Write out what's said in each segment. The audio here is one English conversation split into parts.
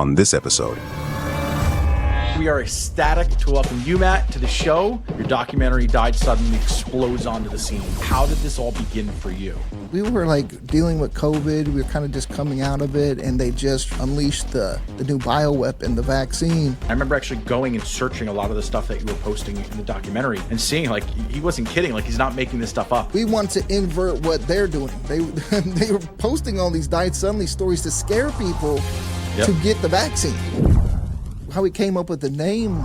on this episode. We are ecstatic to welcome you, Matt, to the show. Your documentary, Died Suddenly, explodes onto the scene. How did this all begin for you? We were dealing with COVID. We were kind of just coming out of it, and they just unleashed the new bioweapon, the vaccine. I remember actually going and searching a lot of the stuff that you were posting in the documentary and seeing he wasn't kidding. He's not making this stuff up. We want to invert what they're doing. They were posting all these Died Suddenly stories to scare people to get the vaccine. How we came up with the name,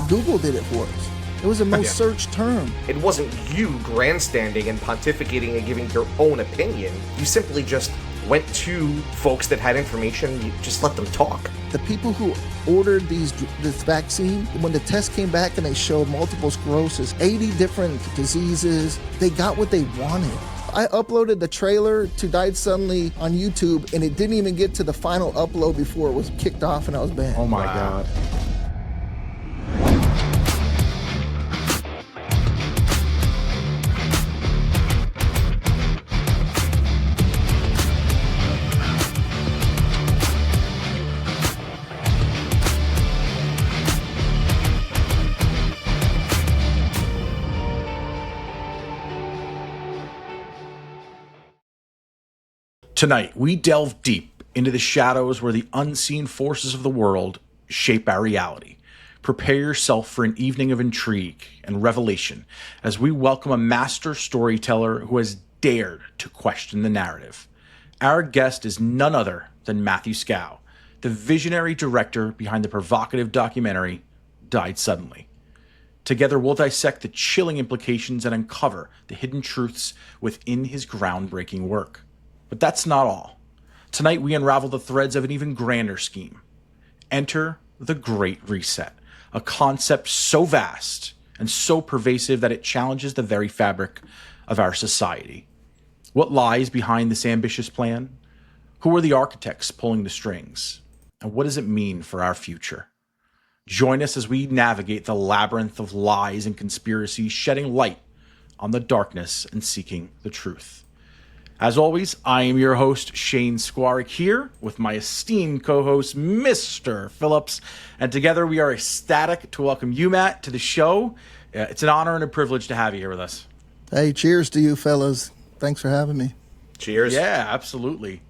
Google did it for us. It was the most searched term. It wasn't you grandstanding and pontificating and giving your own opinion. You simply just went to folks that had information. You just let them talk. The people who ordered this vaccine, when the test came back and they showed multiple sclerosis, 80 different diseases, they got what they wanted. I uploaded the trailer to Died Suddenly on YouTube, and it didn't even get to the final upload before it was kicked off and I was banned. Oh my God. Tonight, we delve deep into the shadows where the unseen forces of the world shape our reality. Prepare yourself for an evening of intrigue and revelation as we welcome a master storyteller who has dared to question the narrative. Our guest is none other than Matthew Skow, the visionary director behind the provocative documentary, Died Suddenly. Together, we'll dissect the chilling implications and uncover the hidden truths within his groundbreaking work. But that's not all. Tonight, we unravel the threads of an even grander scheme. Enter the Great Reset, a concept so vast and so pervasive that it challenges the very fabric of our society. What lies behind this ambitious plan? Who are the architects pulling the strings? And what does it mean for our future? Join us as we navigate the labyrinth of lies and conspiracies, shedding light on the darkness and seeking the truth. As always, I am your host, Shane Skwarek, here with my esteemed co-host, Mr. Phillips. And together we are ecstatic to welcome you, Matt, to the show. It's an honor and a privilege to have you here with us. Hey, cheers to you fellas. Thanks for having me. Cheers. Yeah, absolutely.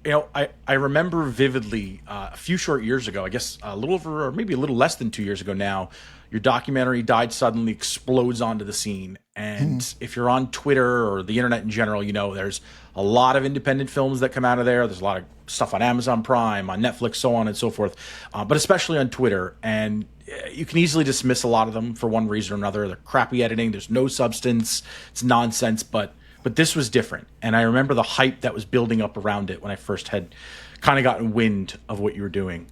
I remember vividly a few short years ago, I guess a little over, or maybe a little less than 2 years ago now, your documentary Died Suddenly explodes onto the scene. And if you're on Twitter or the internet in general, there's a lot of independent films that come out of there. There's a lot of stuff on Amazon Prime, on Netflix, so on and so forth, but especially on Twitter. And you can easily dismiss a lot of them for one reason or another. They're crappy editing. There's no substance. It's nonsense. But this was different. And I remember the hype that was building up around it when I first had kind of gotten wind of what you were doing.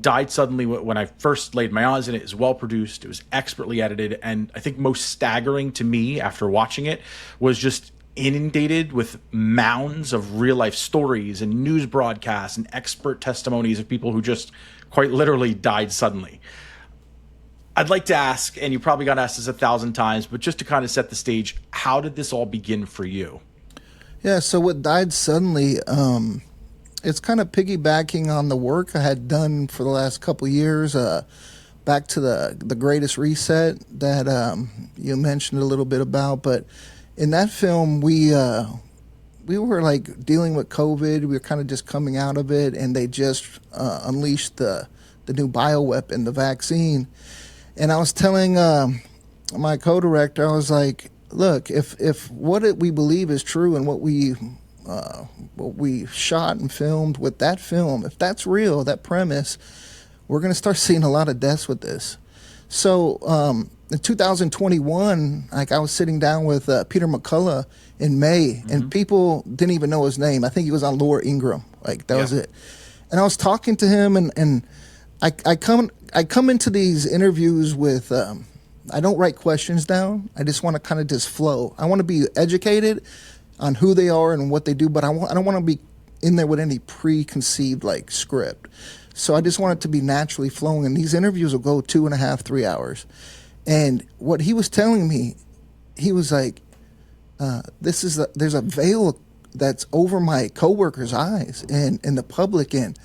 Died Suddenly, when I first laid my eyes on it, is well produced. It was expertly edited. And I think most staggering to me after watching it was just inundated with mounds of real life stories and news broadcasts and expert testimonies of people who just quite literally died suddenly. I'd like to ask, and you probably got asked this 1,000 times, but just to kind of set the stage, how did this all begin for you? Yeah, so what Died Suddenly, it's kind of piggybacking on the work I had done for the last couple of years, back to the Greatest Reset that you mentioned a little bit about. But in that film, we were dealing with COVID. We were kind of just coming out of it, and they just unleashed the new bioweapon, the vaccine. And I was telling my co-director, I was like, look, if what we believe is true and what we shot and filmed with that film, if that's real, that premise, we're going to start seeing a lot of deaths with this. So in 2021, I was sitting down with Peter McCullough in May, and people didn't even know his name. I think he was on Laura Ingraham. That was it. And I was talking to him, and I come into these interviews with I don't write questions down. I just want to kind of just flow. I want to be educated on who they are and what they do, but I don't want to be in there with any preconceived script. So I just want it to be naturally flowing. And these interviews will go 2.5, 3 hours. And what he was telling me, he was like, there's a veil that's over my coworkers' eyes and the public, and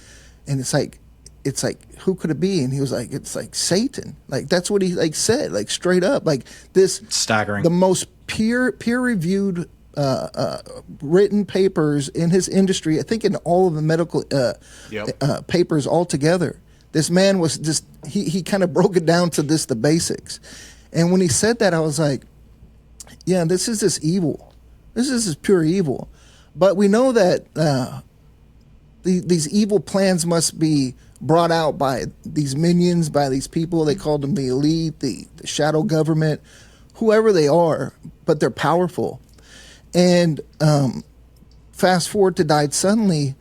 it's like it's like, who could it be? And he was like, it's like Satan. Like, that's what he like said, like straight up, like this. Staggering. The most peer reviewed written papers in his industry, I think in all of the medical papers altogether. This man was just, he kind of broke it down to the basics. And when he said that, I was like, yeah, this is this evil. This is this pure evil. But we know that these evil plans must be brought out by these minions, by these people. They called them the elite, the shadow government, whoever they are, but they're powerful. And fast forward to Died Suddenly,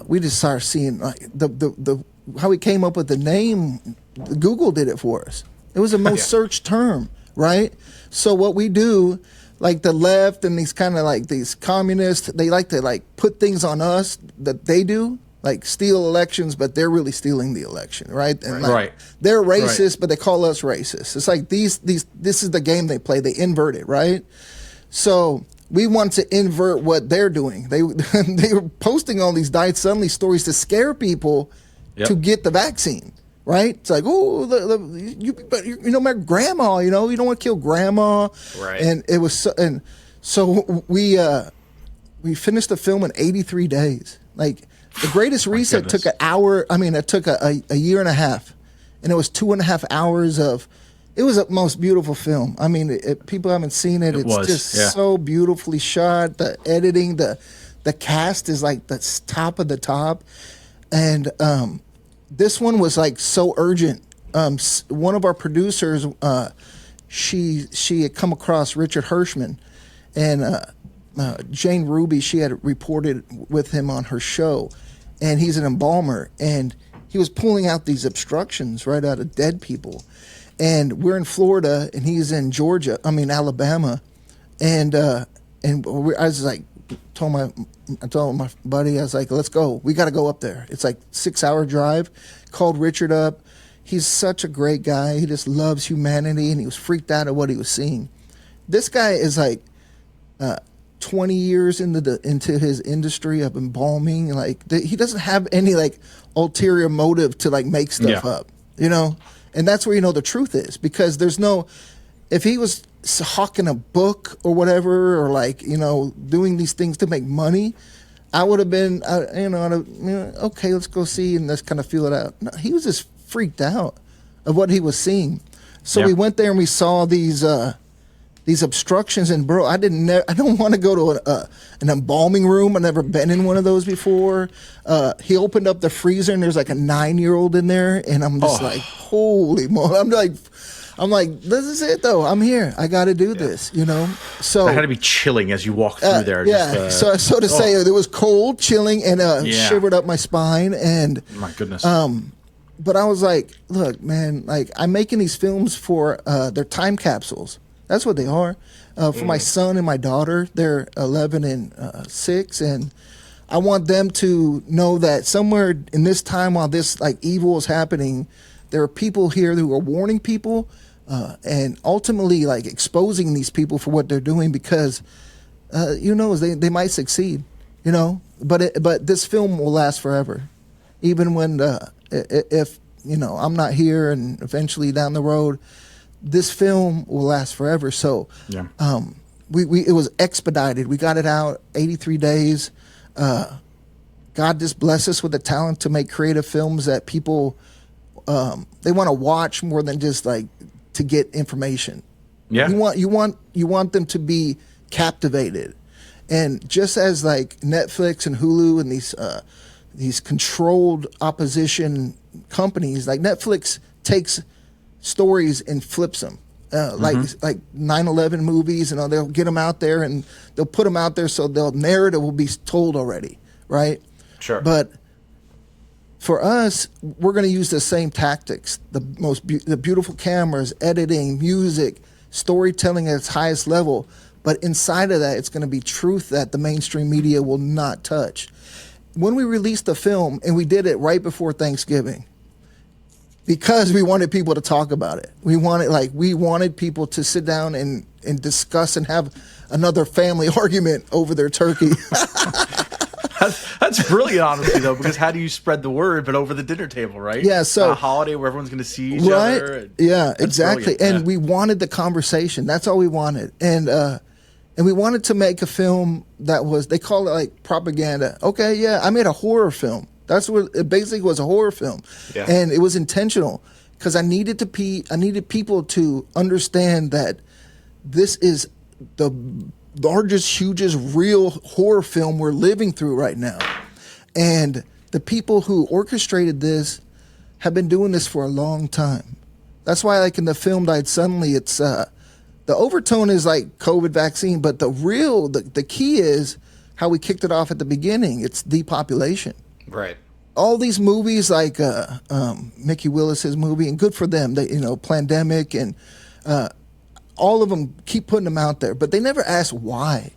we just started seeing like the how we came up with the name. Google did it for us. It was the most searched term, right? So what we do, like the left and these kind of like these communists, they like to like put things on us that they do, like steal elections, but they're really stealing the election, right? And like, they're racist, but they call us racist. It's like this is the game they play. They invert it, right? So we want to invert what they're doing. They were posting all these Died Suddenly stories to scare people to get the vaccine. Right? It's like, oh, you know, my grandma, you know, you don't want to kill grandma. Right. And it was, so we finished the film in 83 days. Like the Greatest Reset took an hour. I mean, it took a year and a half, and it was 2.5 hours of, it was a most beautiful film. I mean, people haven't seen it. It's just so beautifully shot. The editing, the cast is like the top of the top. And, this one was like so urgent. One of our producers, she had come across Richard Hirschman, and Jane Ruby, she had reported with him on her show, and he's an embalmer, and he was pulling out these obstructions right out of dead people. And we're in Florida, and he's in Alabama, and I was like, I told my buddy, I was like, let's go. We got to go up there. It's like 6-hour drive. Called Richard up. He's such a great guy. He just loves humanity, and he was freaked out at what he was seeing. This guy is like 20 years into his industry of embalming. Like he doesn't have any like ulterior motive to like make stuff up, you know? And that's where you know the truth is, because there's no, if he was hawking a book or whatever, or like, you know, doing these things to make money, I would have been, okay, let's go see and let's kind of feel it out. No, he was just freaked out of what he was seeing. So we went there and we saw these obstructions, and bro, I don't want to go to an embalming room. I've never been in one of those before. He opened up the freezer and there's like a 9-year-old in there, and I'm just like, holy moly! I'm like, this is it though. I'm here. I got to do this, you know. So that had to be chilling as you walk through there. So to say, it was cold, chilling, and shivered up my spine. And my goodness. But I was like, look, man, like I'm making these films for they're time capsules. That's what they are. For my son and my daughter, they're 11 and 6, and I want them to know that somewhere in this time, while this like evil is happening, there are people here who are warning people, and ultimately like exposing these people for what they're doing, because you know, they might succeed, you know. But this film will last forever, even when if you know I'm not here, and eventually down the road, this film will last forever. So it was expedited. We got it out 83 days. God just blessed us with the talent to make creative films that people they want to watch more than just like to get information. Yeah, you want them to be captivated, and just as like Netflix and Hulu and these controlled opposition companies, like Netflix takes stories and flips them, like 9/11 movies, and they'll get them out there and they'll put them out there so the narrative will be told already, right? Sure. But for us, we're going to use the same tactics: the beautiful cameras, editing, music, storytelling at its highest level. But inside of that, it's going to be truth that the mainstream media will not touch. When we released the film, and we did it right before Thanksgiving, because we wanted people to talk about it. We wanted people to sit down and discuss and have another family argument over their turkey. That's brilliant, honestly, though, because how do you spread the word but over the dinner table, right? Yeah, so a holiday where everyone's going to see each right? other. And Yeah, exactly. brilliant. And Yeah. we wanted the conversation. That's all we wanted. And we wanted to make a film that was, they call it like propaganda. Okay, yeah, I made a horror film. That's what it basically was, a horror film. Yeah. And it was intentional because I needed people to understand that this is the largest, hugest, real horror film we're living through right now. And the people who orchestrated this have been doing this for a long time. That's why, like in the film Died Suddenly, it's the overtone is like COVID vaccine, but the key is how we kicked it off at the beginning. It's depopulation. Right. All these movies, like Mickey Willis's movie, and good for them. They, Plandemic, and all of them keep putting them out there, but they never ask why.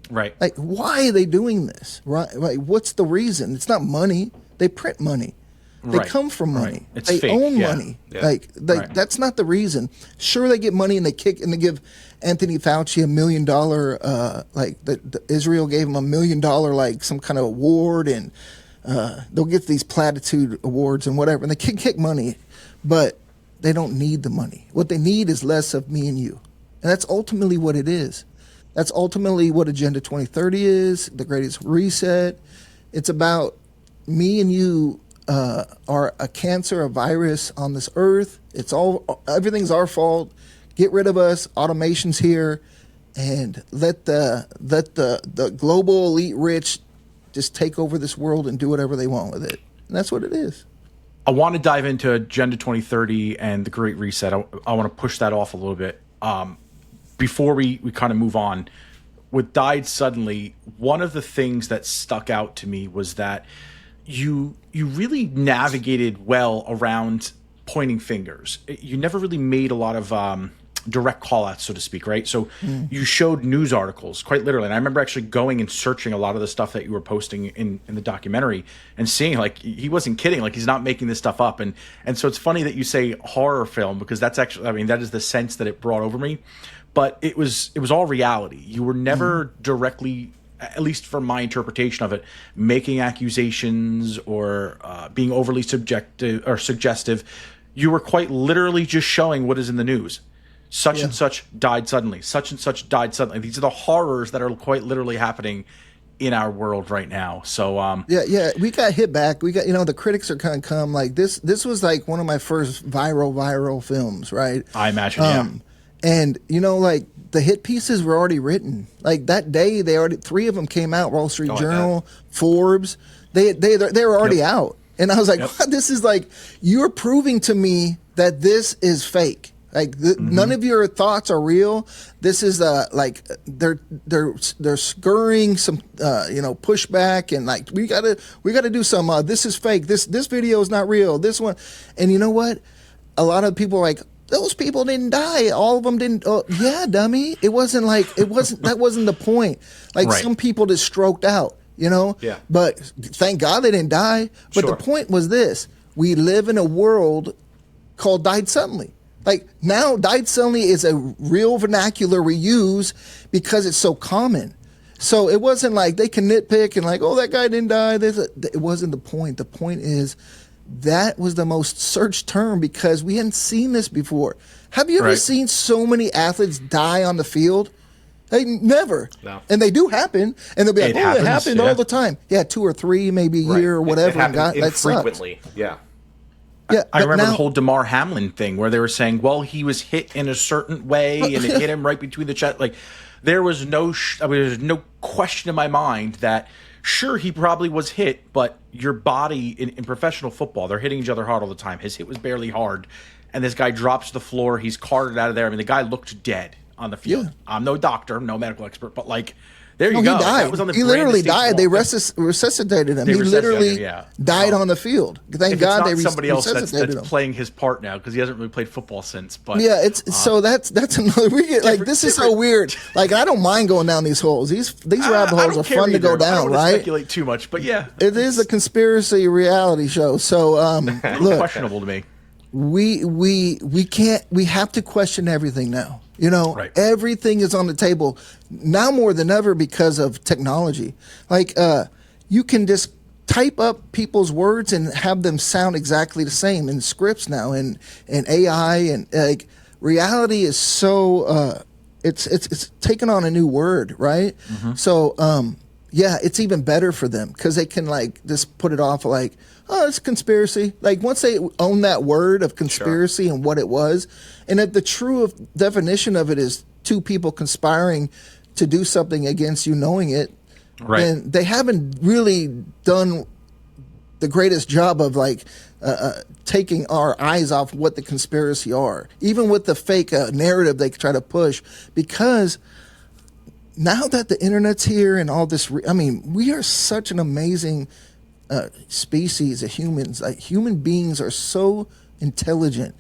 Right. Like, why are they doing this? Right? Like, what's the reason? It's not money. They print money. They Right. come from money. Right. It's They fake, own yeah. money. Yeah. Like that's not the reason. Sure, they get money and they give Anthony Fauci $1 million. Israel gave him $1 million, like some kind of award, and they'll get these platitude awards and whatever. And they kick money, but they don't need the money. What they need is less of me and you, and that's ultimately what it is. That's ultimately what Agenda 2030 is, the Greatest Reset. It's about me and you are a cancer, a virus on this earth. Everything's our fault. Get rid of us. Automation's here, and let the global elite rich just take over this world and do whatever they want with it. And that's what it is. I want to dive into Agenda 2030 and the Great Reset. I want to push that off a little bit. Before we kind of move on, with Died Suddenly, one of the things that stuck out to me was that you really navigated well around pointing fingers. You never really made a lot of direct call-outs, so to speak, right? So you showed news articles, quite literally. And I remember actually going and searching a lot of the stuff that you were posting in the documentary and seeing, like, he wasn't kidding. Like, he's not making this stuff up. And so it's funny that you say horror film, because that's actually, I mean, that is the sense that it brought over me. But it was all reality. You were never directly, at least from my interpretation of it, making accusations or being overly subjective or suggestive. You were quite literally just showing what is in the news. Such and such died suddenly. Such and such died suddenly. These are the horrors that are quite literally happening in our world right now. So yeah, we got hit back. We got, the critics are kind of come like this. This was like one of my first viral films, right? I imagine, yeah. And like the hit pieces were already written. Like that day, 3 of them came out. Wall Street Journal, Forbes. They were already out. And I was like, wow, this is like, you're proving to me that this is fake. Like none of your thoughts are real. This is like they're scurrying some pushback, and like we gotta do some. This is fake. This video is not real. This one, and you know what? A lot of people are like, those people didn't die. All of them didn't. Oh, yeah, dummy. That wasn't the point. Like some people just stroked out. Yeah. But thank God they didn't die. But the point was this: we live in a world called Died Suddenly. Like now, Died Suddenly is a real vernacular we use because it's so common. So it wasn't like they can nitpick and like, oh, that guy didn't die. It wasn't the point. The point is that was the most searched term because we hadn't seen this before. Have you ever seen so many athletes die on the field? They never. No. And they do happen. And they'll be like, it happened all the time. Yeah, 2 or 3, maybe a year or whatever. It happened infrequently. Yeah. Yeah, I remember the whole Damar Hamlin thing where they were saying, well, he was hit in a certain way and it hit him right between the chest. Like, there was no question in my mind that, sure, he probably was hit, but your body in professional football, they're hitting each other hard all the time. His hit was barely hard, and this guy drops to the floor. He's carted out of there. I mean, the guy looked dead on the field. Yeah. I'm no doctor, no medical expert, but like, there you go. He died. That was on the he literally died. They resuscitated resuscitated him. He literally died on the field. Thank God they somebody else that's him. playing his part now because he hasn't really played football since. But yeah, so that's another. We get like this is so weird. Like I don't mind going down these holes. These rabbit holes are fun to go down. I don't right? Speculate too much, but yeah, it is a conspiracy reality show. So look, questionable to me. We can't. We have to question everything now. Everything is on the table now more than ever because of technology. Like you can just type up people's words and have them sound exactly the same in scripts now, and AI, and like reality is so it's taken on a new word, right? So yeah, it's even better for them because they can like just put it off like, oh, it's a conspiracy. Like once they own that word of conspiracy and what it was, and if the true definition of it is two people conspiring to do something against you knowing it, then they haven't really done the greatest job of like taking our eyes off what the conspiracy are, even with the fake narrative they try to push. Because now that the internet's here and all this, I mean, we are such an amazing species of humans. Like human beings are so intelligent,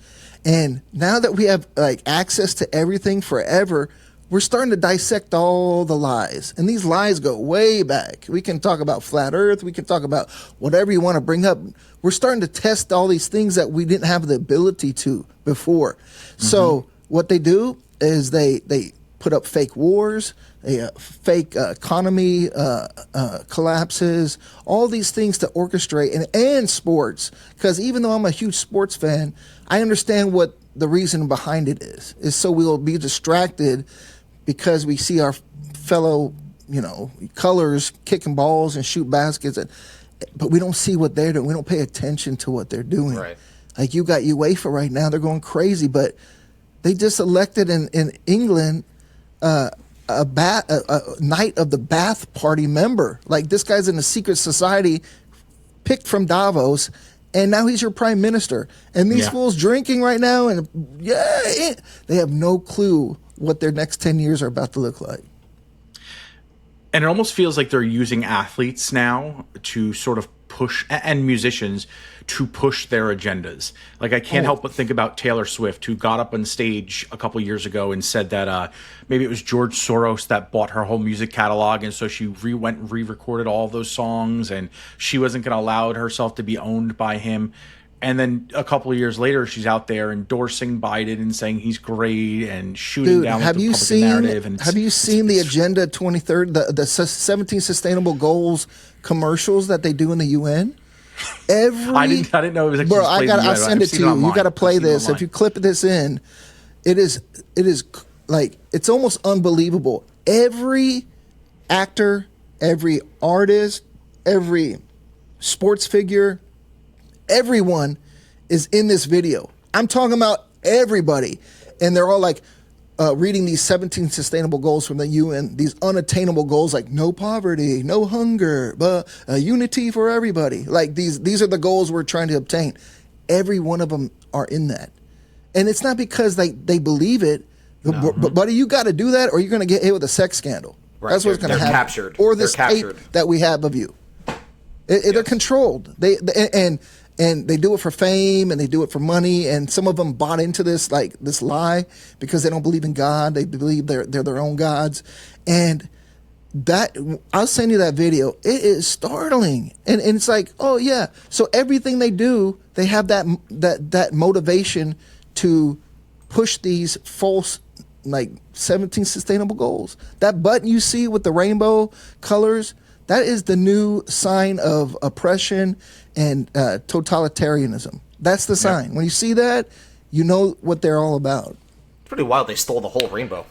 and now that we have like access to everything forever, we're starting to dissect all the lies. And these lies go way back. We can talk about flat earth. We can talk about whatever you want to bring up. We're starting to test all these things that we didn't have the ability to before. So what they do is they put up fake wars, fake economy collapses, all these things to orchestrate, and sports. Because even though I'm a huge sports fan, I understand what the reason behind it is so we'll be distracted because we see our fellow, colors kicking balls and shoot baskets, but we don't see what they're doing. We don't pay attention to what they're doing. Right. Like you got UEFA right now, they're going crazy, but they just elected in England a Knight of the Bath Party member. Like this guy's in a secret society picked from Davos, and now he's your prime minister. And these fools drinking right now, and they have no clue what their next 10 years are about to look like. And it almost feels like they're using athletes now to sort of push, and musicians to push their agendas. Like I can't help but think about Taylor Swift, who got up on stage a couple years ago and said that maybe it was George Soros that bought her whole music catalog, and so she went and re-recorded all of those songs, and she wasn't going to allow herself to be owned by him. And then a couple of years later, she's out there endorsing Biden and saying he's great and shooting down the Republican narrative. And have you seen the Agenda 2030, the 17 Sustainable Goals commercials that they do in the UN? I didn't know it was. Bro, I'll send it to you. You got to play this. If you clip this in, it is like, it's almost unbelievable. Every actor, every artist, every sports figure, everyone is in this video. I'm talking about everybody. And they're all like reading these 17 sustainable goals from the UN, these unattainable goals like no poverty, no hunger, but unity for everybody. Like these are the goals we're trying to obtain. Every one of them are in that. And it's not because they believe it, but buddy, you got to do that or you're going to get hit with a sex scandal. Right. That's what's going to happen. Captured. Or this tape that we have of you. They're controlled. And they do it for fame, and they do it for money, and some of them bought into this lie because they don't believe in God. They believe they're their own gods, and that I'll send you that video. It is startling, and it's like, oh yeah. So everything they do, they have that motivation to push these false 17 sustainable goals. That button you see with the rainbow colors. That is the new sign of oppression and totalitarianism. That's the sign. When you see that, you know what they're all about. It's pretty wild. They stole the whole rainbow.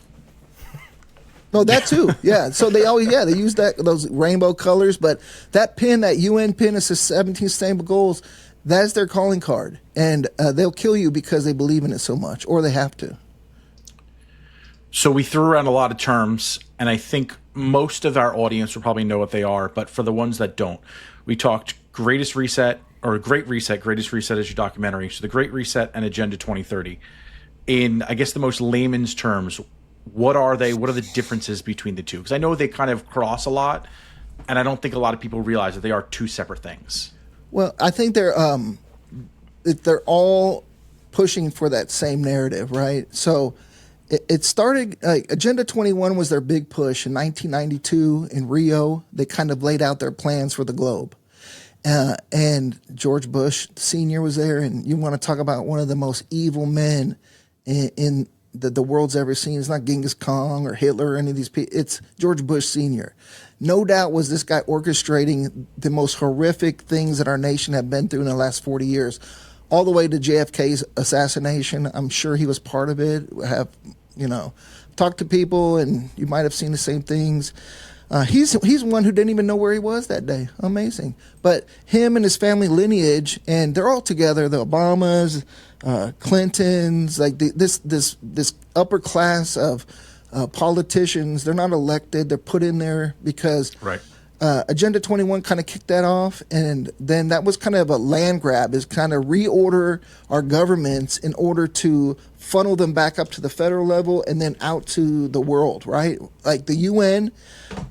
No, that too. Yeah. So they use those rainbow colors, but that pin, that UN pin, is the 17 sustainable goals. That's their calling card, and they'll kill you because they believe in it so much, or they have to. So we threw around a lot of terms, and I think most of our audience will probably know what they are, but for the ones that don't, we talked Greatest Reset, or Great Reset. Greatest Reset is your documentary. So the Great Reset and Agenda 2030. In, I guess, the most layman's terms, what are they? What are the differences between the two? Because I know they kind of cross a lot, and I don't think a lot of people realize that they are two separate things. Well, I think they're all pushing for that same narrative, right? So it started, Agenda 21 was their big push in 1992 in Rio. They kind of laid out their plans for the globe. And George Bush Sr. was there, and you want to talk about one of the most evil men in that the world's ever seen. It's not Genghis Khan or Hitler or any of these people. It's George Bush Sr. No doubt was this guy orchestrating the most horrific things that our nation had been through in the last 40 years, all the way to JFK's assassination. I'm sure he was part of it. Have, talked to people, and you might have seen the same things. He's one who didn't even know where he was that day. Amazing. But him and his family lineage, and they're all together. The Obamas, Clintons, like this upper class of politicians. They're not elected. They're put in there because Right. Agenda 21 kind of kicked that off, and then that was kind of a land grab, is kind of reorder our governments in order to funnel them back up to the federal level and then out to the world, right? Like the UN,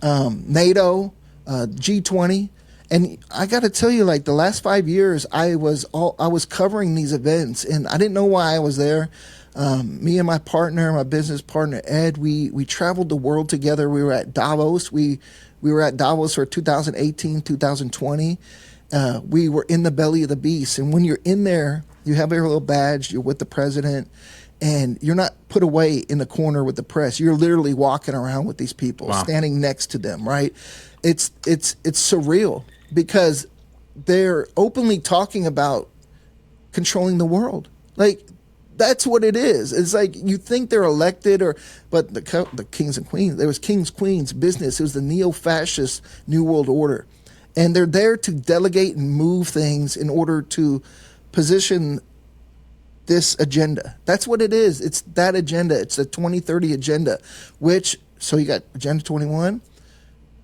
NATO, G20. And I got to tell you, like the last 5 years, I was covering these events, and I didn't know why I was there. Me and my partner, my business partner Ed, we traveled the world together. We were at Davos. We were at Davos for 2018, 2020. We were in the belly of the beast, and when you're in there, you have your little badge. You're with the president, and you're not put away in the corner with the press. You're literally walking around with these people, Wow. standing next to them. Right? It's surreal because they're openly talking about controlling the world. Like, that's what it is. It's like you think they're elected, but the kings and queens. There was kings, queens, business. It was the neo-fascist New World Order, and they're there to delegate and move things in order to position this agenda. That's what it is. It's that agenda. It's the 2030 agenda. So you got Agenda 21.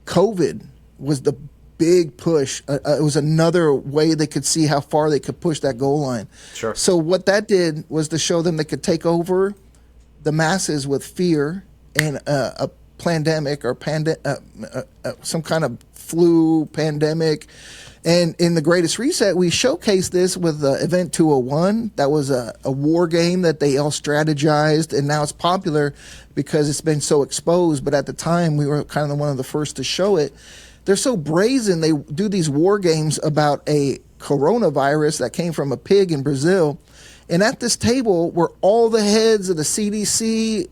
COVID was the big push. It was another way they could see how far they could push that goal line. Sure. So what that did was to show them they could take over the masses with fear and a pandemic or some kind of flu pandemic. And in the Greatest Reset, we showcased this with Event 201. That was a war game that they all strategized, and now it's popular because it's been so exposed. But at the time, we were kind of one of the first to show it. They're so brazen. They do these war games about a coronavirus that came from a pig in Brazil. And at this table were all the heads of the CDC,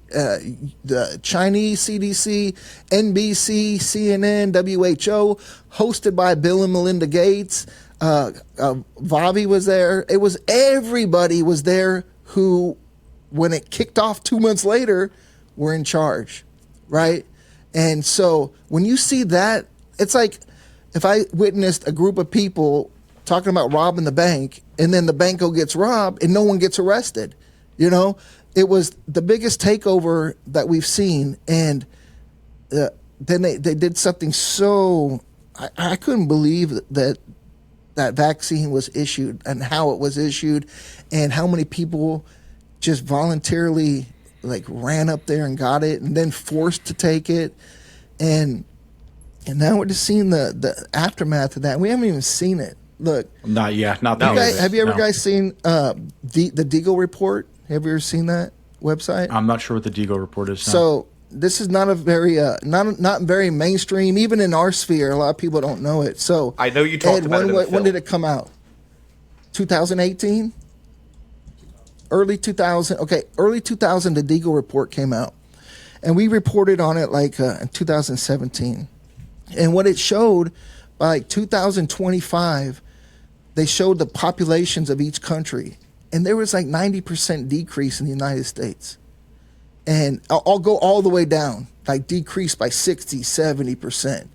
the Chinese CDC, NBC, CNN, WHO, hosted by Bill and Melinda Gates. Vavi was there. Everybody was there who, when it kicked off 2 months later, were in charge, right? And so when you see that, it's like if I witnessed a group of people talking about robbing the bank, and then the banko gets robbed and no one gets arrested. It was the biggest takeover that we've seen. And then they did something so, I couldn't believe that vaccine was issued and how it was issued and how many people just voluntarily ran up there and got it and then forced to take it. And now we're just seeing the aftermath of that. We haven't even seen it. Look, Not yet. Not No. that. have you ever No. guys seen the Deagle Report? Have you ever seen that website? I'm not sure what the Deagle Report is. No. So this is not a very not very mainstream. Even in our sphere, a lot of people don't know it. So I know you talked Ed, about it in the when film. did it come out? 2018, early 2000. Okay, early 2000. The Deagle Report came out, and we reported on it in 2017. And what it showed by 2025. They showed the populations of each country, and there was 90% decrease in the United States. And I'll go all the way down, decreased by 60, 70%.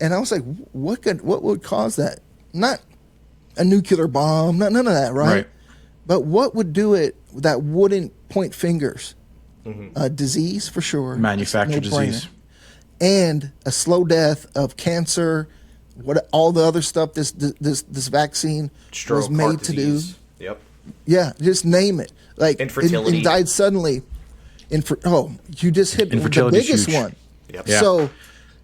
And I was like, what would cause that? Not a nuclear bomb, none of that, right? But what would do it that wouldn't point fingers? Disease, for sure. Manufactured It's a no-brainer. disease. And a slow death of cancer, all the other stuff this vaccine Stroke, was made heart to disease. do. Yep. Yeah, just name it. Infertility. And died suddenly. You just hit the Infertility is biggest huge. one. Yep. Yeah. So,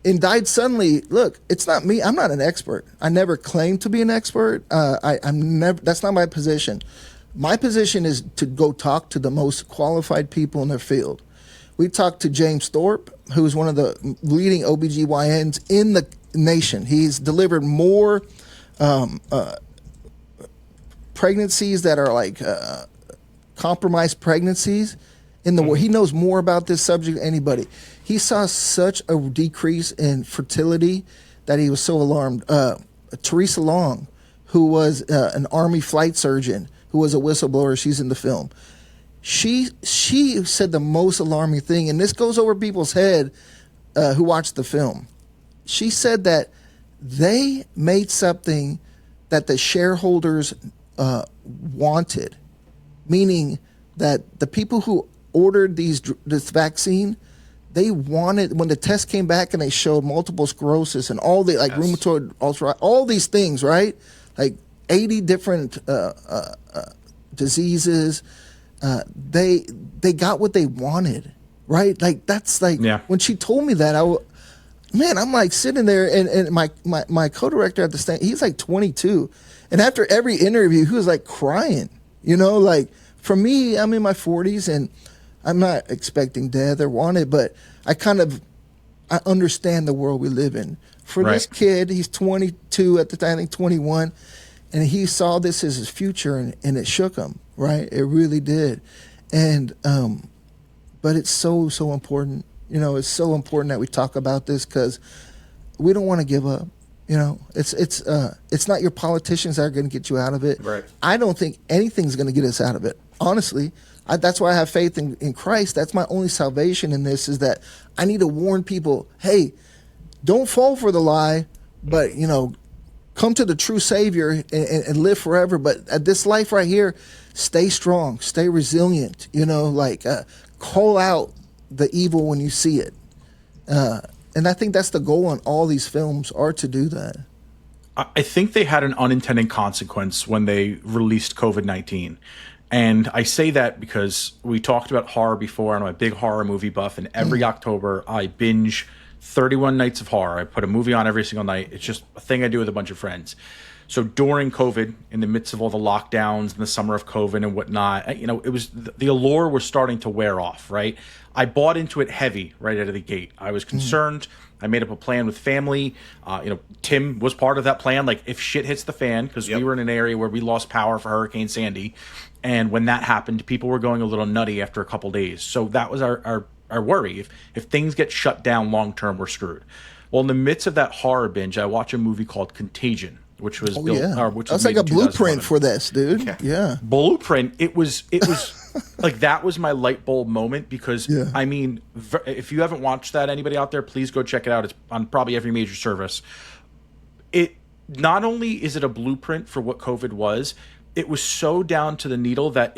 and died suddenly. Look, it's not me. I'm not an expert. I never claimed to be an expert. I'm never. That's not my position. My position is to go talk to the most qualified people in their field. We talked to James Thorpe, who's one of the leading OBGYNs in the nation. He's delivered more pregnancies that are compromised pregnancies in the world. He knows more about this subject than anybody. He saw such a decrease in fertility that he was so alarmed. Teresa Long, who was an Army flight surgeon, who was a whistleblower, she's in the film. She said the most alarming thing, and this goes over people's head who watched the film. She said that they made something that the shareholders wanted, meaning that the people who ordered this vaccine, they wanted, when the test came back and they showed multiple sclerosis and all the rheumatoid arthritis, all these things, right? Like 80 different diseases. They got what they wanted, right? Like that's like when she told me that, I'm like sitting there, and my co-director at the stand, he's like 22, and after every interview, he was like crying. Like for me, I'm in my 40s, and I'm not expecting death or want it, but I understand the world we live in. For this kid, he's 22 at the time, I think 21, and he saw this as his future, and it shook him, right? It really did. And but it's so important. It's so important that we talk about this, because we don't want to give up. It's not your politicians that are going to get you out of it. Right. I don't think anything's going to get us out of it. Honestly, that's why I have faith in Christ. That's my only salvation in this, is that I need to warn people, hey, don't fall for the lie, but, come to the true Savior and live forever. But at this life right here, stay strong, stay resilient, call out the evil when you see it. And I think that's the goal on all these films, are to do that. I think they had an unintended consequence when they released COVID-19. And I say that because we talked about horror before, and I'm a big horror movie buff, and every October I binge 31 nights of horror. I put a movie on every single night. It's just a thing I do with a bunch of friends. So during COVID, in the midst of all the lockdowns in the summer of COVID and whatnot, it was the allure was starting to wear off, right? I bought into it heavy right out of the gate. I was concerned. I made up a plan with family. Tim was part of that plan. Like, if shit hits the fan, because we were in an area where we lost power for Hurricane Sandy. And when that happened, people were going a little nutty after a couple days. So that was our worry. If things get shut down long term, we're screwed. Well, in the midst of that horror binge, I watched a movie called Contagion, which was that's like a blueprint for this, dude. Yeah. Blueprint. It was like, that was my light bulb moment, because I mean, if you haven't watched that, anybody out there, please go check it out. It's on probably every major service. It not only is it a blueprint for what COVID was, it was so down to the needle that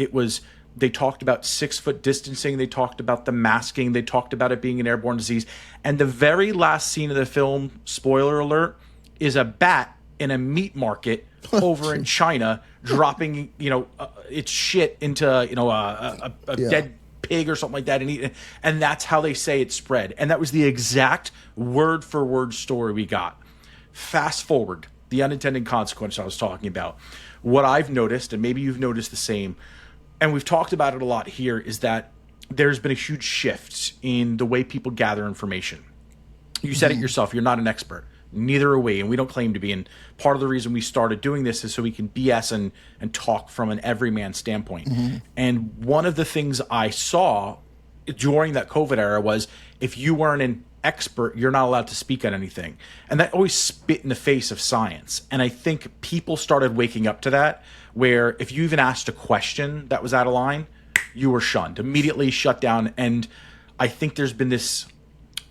they talked about 6-foot distancing. They talked about the masking. They talked about it being an airborne disease. And the very last scene of the film, spoiler alert, is a bat in a meat market over in China dropping, its shit into, a dead pig or something like that, and that's how they say it spread. And that was the exact word for word story we got. Fast forward, the unintended consequence I was talking about. What I've noticed, and maybe you've noticed the same, and we've talked about it a lot here, is that there's been a huge shift in the way people gather information. You said it yourself, you're not an expert. Neither are we, and we don't claim to be. And part of the reason we started doing this is so we can BS and talk from an everyman standpoint. And one of the things I saw during that COVID era was, if you weren't an expert, you're not allowed to speak on anything. And that always spit in the face of science. And I think people started waking up to that, where if you even asked a question that was out of line, you were shunned, immediately shut down. And I think there's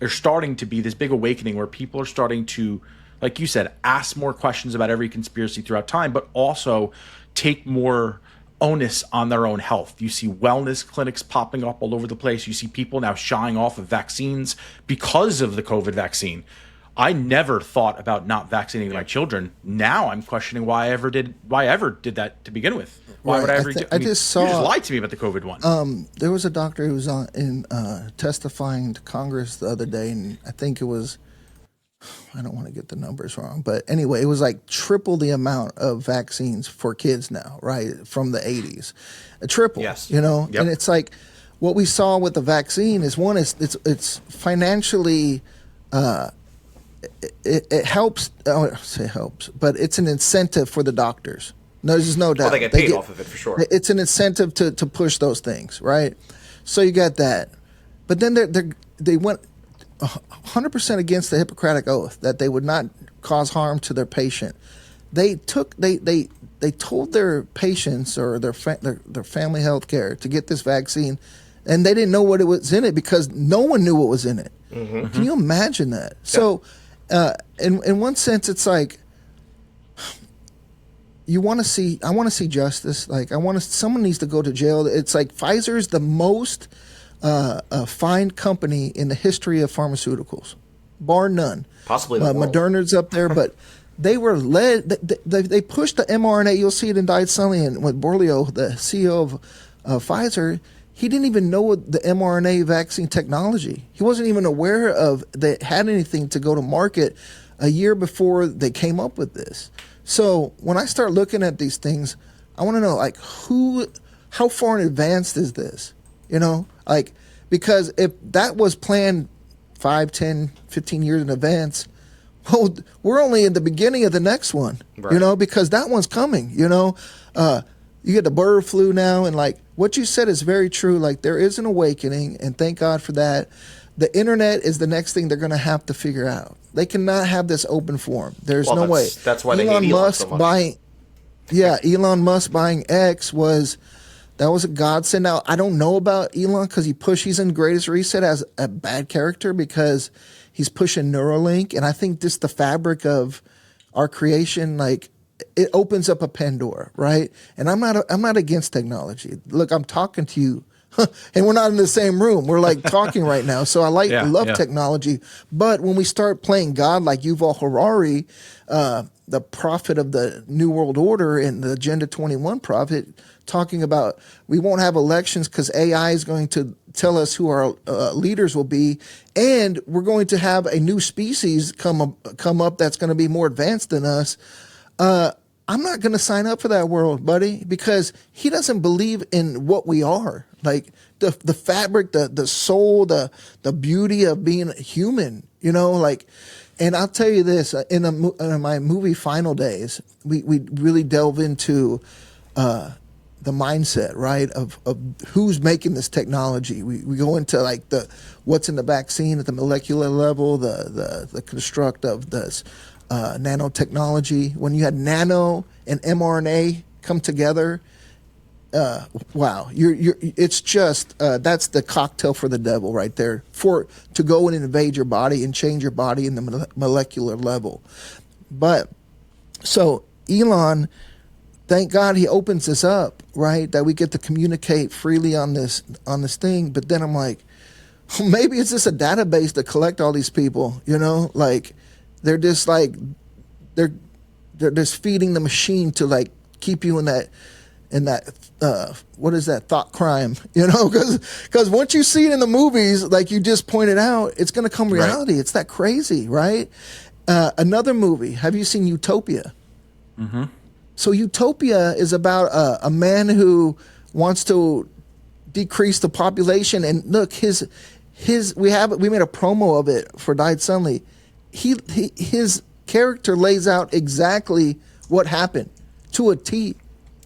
starting to be this big awakening where people are starting to, like you said, ask more questions about every conspiracy throughout time, but also take more onus on their own health. You see wellness clinics popping up all over the place. You see people now shying off of vaccines because of the COVID vaccine. I never thought about not vaccinating my children. Now I'm questioning why I ever did that to begin with. Why would I ever do? You just lied to me about the COVID one. There was a doctor who was testifying to Congress the other day, and I think it was, I don't want to get the numbers wrong, but anyway, it was like triple the amount of vaccines for kids now, right, from the 80s. A triple, yes. And it's like, what we saw with the vaccine is, one, it's financially, it helps, I would say helps, but it's an incentive for the doctors. No, there's no doubt. Well, they get paid off of it for sure. It's an incentive to push those things, right? So you got that, but then they went 100% against the Hippocratic Oath that they would not cause harm to their patient. They told their patients or their family health care to get this vaccine, and they didn't know what it was in it because no one knew what was in it. Mm-hmm. Can you imagine that? Yeah. So, in one sense, it's like I want to see justice. Like someone needs to go to jail. It's like Pfizer's the most fined company in the history of pharmaceuticals, bar none. Possibly the world. Moderna's up there, but they were led. They pushed the mRNA. You'll see it in Died Sunny and with Borleo, the CEO of Pfizer. He didn't even know the mRNA vaccine technology. He wasn't even aware of they had anything to go to market a year before they came up with this. So when I start looking at these things, I want to know like how far in advance is this? You know, like because if that was planned 5, 10, 15 years in advance, well, we're only in the beginning of the next one, right. You know, because that one's coming, you know. You get the bird flu now, and like what you said is very true. Like there is an awakening, and thank God for that. The internet is the next thing they're going to have to figure out. They cannot have this open forum. There's no way. That's why they hate Elon so much. Elon Musk buying X was a godsend. Now I don't know about Elon because he's in Greatest Reset as a bad character because he's pushing Neuralink, and I think just the fabric of our creation, like. It opens up a Pandora, right? And I'm not against technology. Look, I'm talking to you, and we're not in the same room. We're like talking right now. So I love technology. But when we start playing God like Yuval Harari, the prophet of the New World Order and the Agenda 21 prophet, talking about we won't have elections because AI is going to tell us who our leaders will be, and we're going to have a new species come up that's going to be more advanced than us. I'm not going to sign up for that world, buddy, because he doesn't believe in what we are. Like the fabric, the soul, the beauty of being human, you know, like, and I'll tell you this, in my movie Final Days, we really delve into, the mindset, right, of who's making this technology. We go into like what's in the vaccine at the molecular level, the construct of this, nanotechnology. When you had nano and mRNA come together, wow, it's just that's the cocktail for the devil right there. To go and invade your body and change your body in the molecular level. But so Elon, thank God he opens this up, right? That we get to communicate freely on this thing. But then I'm like, maybe it's just a database to collect all these people, you know, like. They're just like they're just feeding the machine to like keep you in that what is that thought crime, you know, because once you see it in the movies, like you just pointed out, it's going to come reality. Right. It's that crazy, right? Another movie. Have you seen Utopia? Mm-hmm. So Utopia is about a man who wants to decrease the population, and look, we made a promo of it for Died Sunny. His character lays out exactly what happened to a T.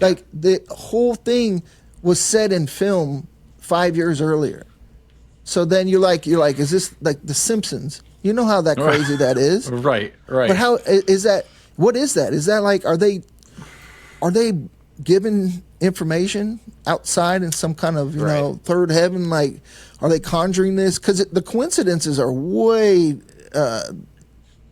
Like the whole thing was set in film 5 years earlier. So then you're like, is this like The Simpsons? You know how that crazy that is, right? But how is that? What is that? Is that like are they given information outside in some kind of know third heaven? Like, are they conjuring this? Because the coincidences are way.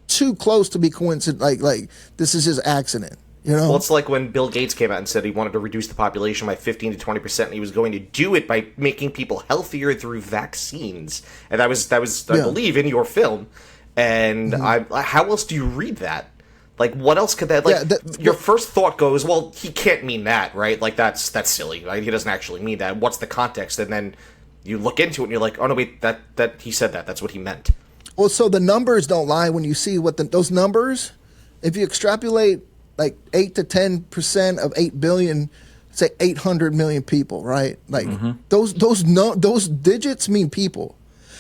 Too close to be coincident, like this is just accident, you know. Well, it's like when Bill Gates came out and said he wanted to reduce the population by 15 to 20%, and he was going to do it by making people healthier through vaccines, and that was I believe in your film. And how else do you read that? Like, what else could that like? Your first thought goes, well, he can't mean that, right? Like that's silly, right? He doesn't actually mean that. What's the context? And then you look into it, and you're like, oh no, wait, that he said that. That's what he meant. Well, so the numbers don't lie when you see what those numbers, if you extrapolate like 8 to 10% of 8 billion, say 800 million people, right? Like those digits mean people.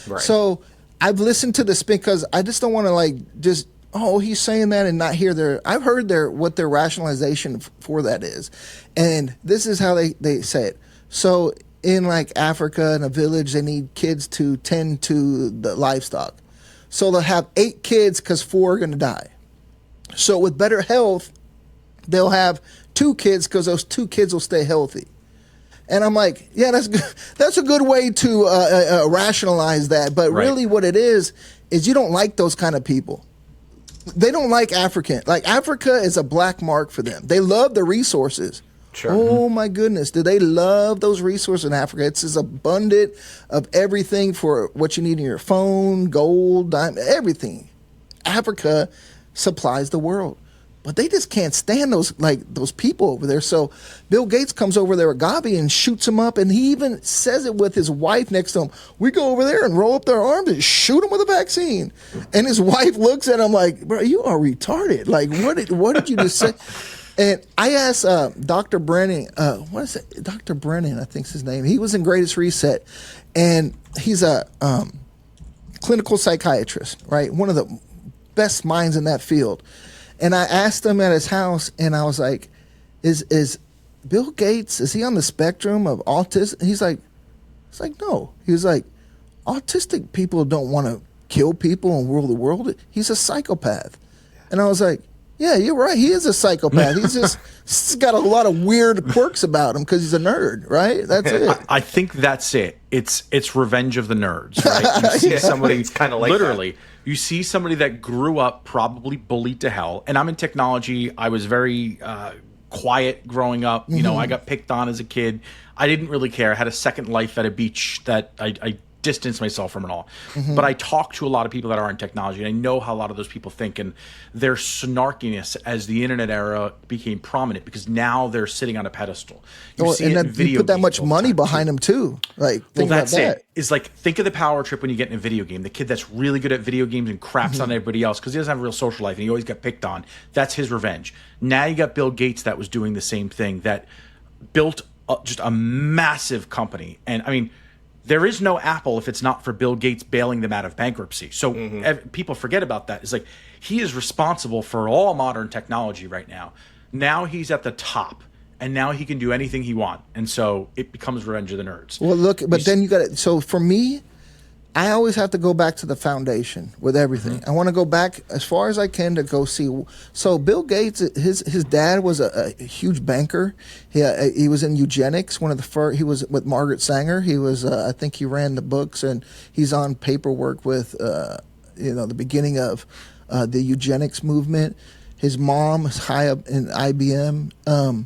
Right. So I've listened to the spin because I just don't want to like just, he's saying that and not hear I've heard what their rationalization for that is. And this is how they say it. So in like Africa in a village, they need kids to tend to the livestock. So they'll have 8 kids because 4 are going to die. So with better health, they'll have 2 kids because those 2 kids will stay healthy. And I'm like, yeah, that's good. That's a good way to rationalize that. But really what it is you don't like those kind of people. They don't like African. Like Africa is a black mark for them. They love the resources. Sure. Oh my goodness, do they love those resources in Africa? It's as abundant of everything for what you need in your phone, gold, diamond, everything. Africa supplies the world. But they just can't stand those people over there. So Bill Gates comes over there with Gavi and shoots him up, and he even says it with his wife next to him. We go over there and roll up their arms and shoot him with a vaccine. And his wife looks at him like, bro, you are retarded. Like, what did you just say? And I asked Dr. Brennan, what is it? Dr. Brennan, I think's his name. He was in Greatest Reset, and he's a clinical psychiatrist, right? One of the best minds in that field. And I asked him at his house, and I was like, is Bill Gates, is he on the spectrum of autism? He's like, no. He was like, autistic people don't want to kill people and rule the world. He's a psychopath. And I was like, yeah, you're right. He is a psychopath. He's got a lot of weird quirks about him because he's a nerd, right? That's it. I think that's it. It's Revenge of the Nerds, right? You see somebody, it's kind of like literally, that. You see somebody that grew up probably bullied to hell. And I'm in technology. I was very quiet growing up. You know, I got picked on as a kid. I didn't really care. I had a second life at a beach that I distance myself from it all. But I talk to a lot of people that are in technology, and I know how a lot of those people think, and their snarkiness as the internet era became prominent because now they're sitting on a pedestal. You see and it in then video you put that games much all the money time, behind too. them too. Like, think Well, that's about that. it. Is like, think of the power trip when you get in a video game. The kid that's really good at video games and craps on everybody else because he doesn't have a real social life and he always got picked on. That's his revenge. Now you got Bill Gates that was doing the same thing, that built just a massive company. And I mean, there is no Apple if it's not for Bill Gates bailing them out of bankruptcy. So people forget about that. It's like, he is responsible for all modern technology right now. Now he's at the top, and now he can do anything he wants. And so it becomes Revenge of the Nerds. Well, look, but then you got it. So for me, I always have to go back to the foundation with everything. I want to go back as far as I can to go see. So Bill Gates, his dad was a huge banker. He was in eugenics. One of the first. He was with Margaret Sanger. He was. I think he ran the books, and he's on paperwork with the beginning of the eugenics movement. His mom is high up in IBM.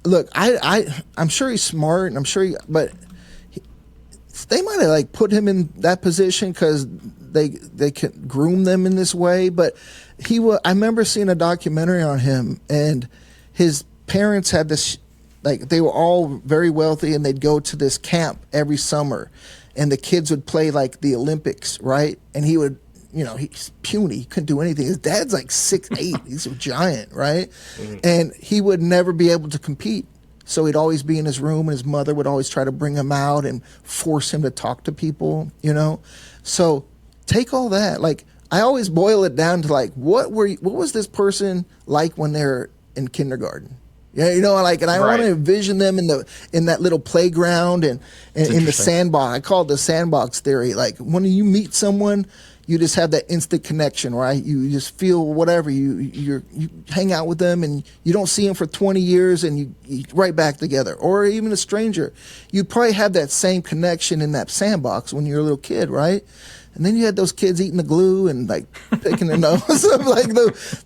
Look, I'm sure he's smart, and I'm sure but they might have like put him in that position because they can groom them in this way. But I remember seeing a documentary on him, and his parents had this, like, they were all very wealthy, and they'd go to this camp every summer, and the kids would play like the Olympics, right? And he would, he's puny, he couldn't do anything. His dad's like 6'8", he's a giant, right? And he would never be able to compete. So he'd always be in his room, and his mother would always try to bring him out and force him to talk to people, So take all that. Like, I always boil it down to like, what was this person like when they're in kindergarten? Yeah, and I want to envision them in that little playground and in the sandbox. I call it the sandbox theory. Like, when you meet someone, you just have that instant connection, right? You just feel whatever. You hang out with them, and you don't see them for 20 years, and you right back together. Or even a stranger. You probably have that same connection in that sandbox when you're a little kid, right? And then you had those kids eating the glue and like picking their nose. Like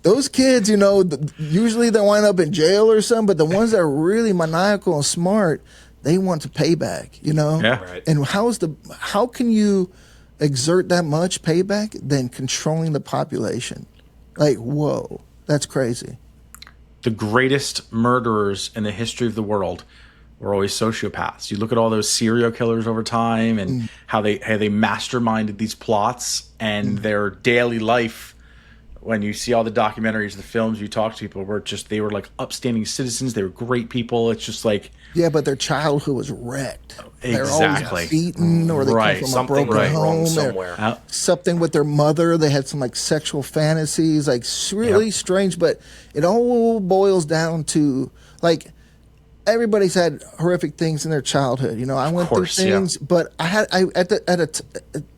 those kids, usually they wind up in jail or something, but the ones that are really maniacal and smart, they want to pay back, Yeah. Right. And how can you exert that much payback than controlling the population? Like, whoa, that's crazy. The greatest murderers in the history of the world were always sociopaths. You look at all those serial killers over time and how they masterminded these plots, and their daily life. When you see all the documentaries, the films, you talk to people, they were like upstanding citizens. They were great people. It's just like, yeah, but their childhood was wrecked. They're Exactly. always beaten, or they come from Something a broken went wrong home, somewhere. something with their mother. They had some like sexual fantasies, like really strange. But it all boils down to like, everybody's had horrific things in their childhood. You know, I went through things, but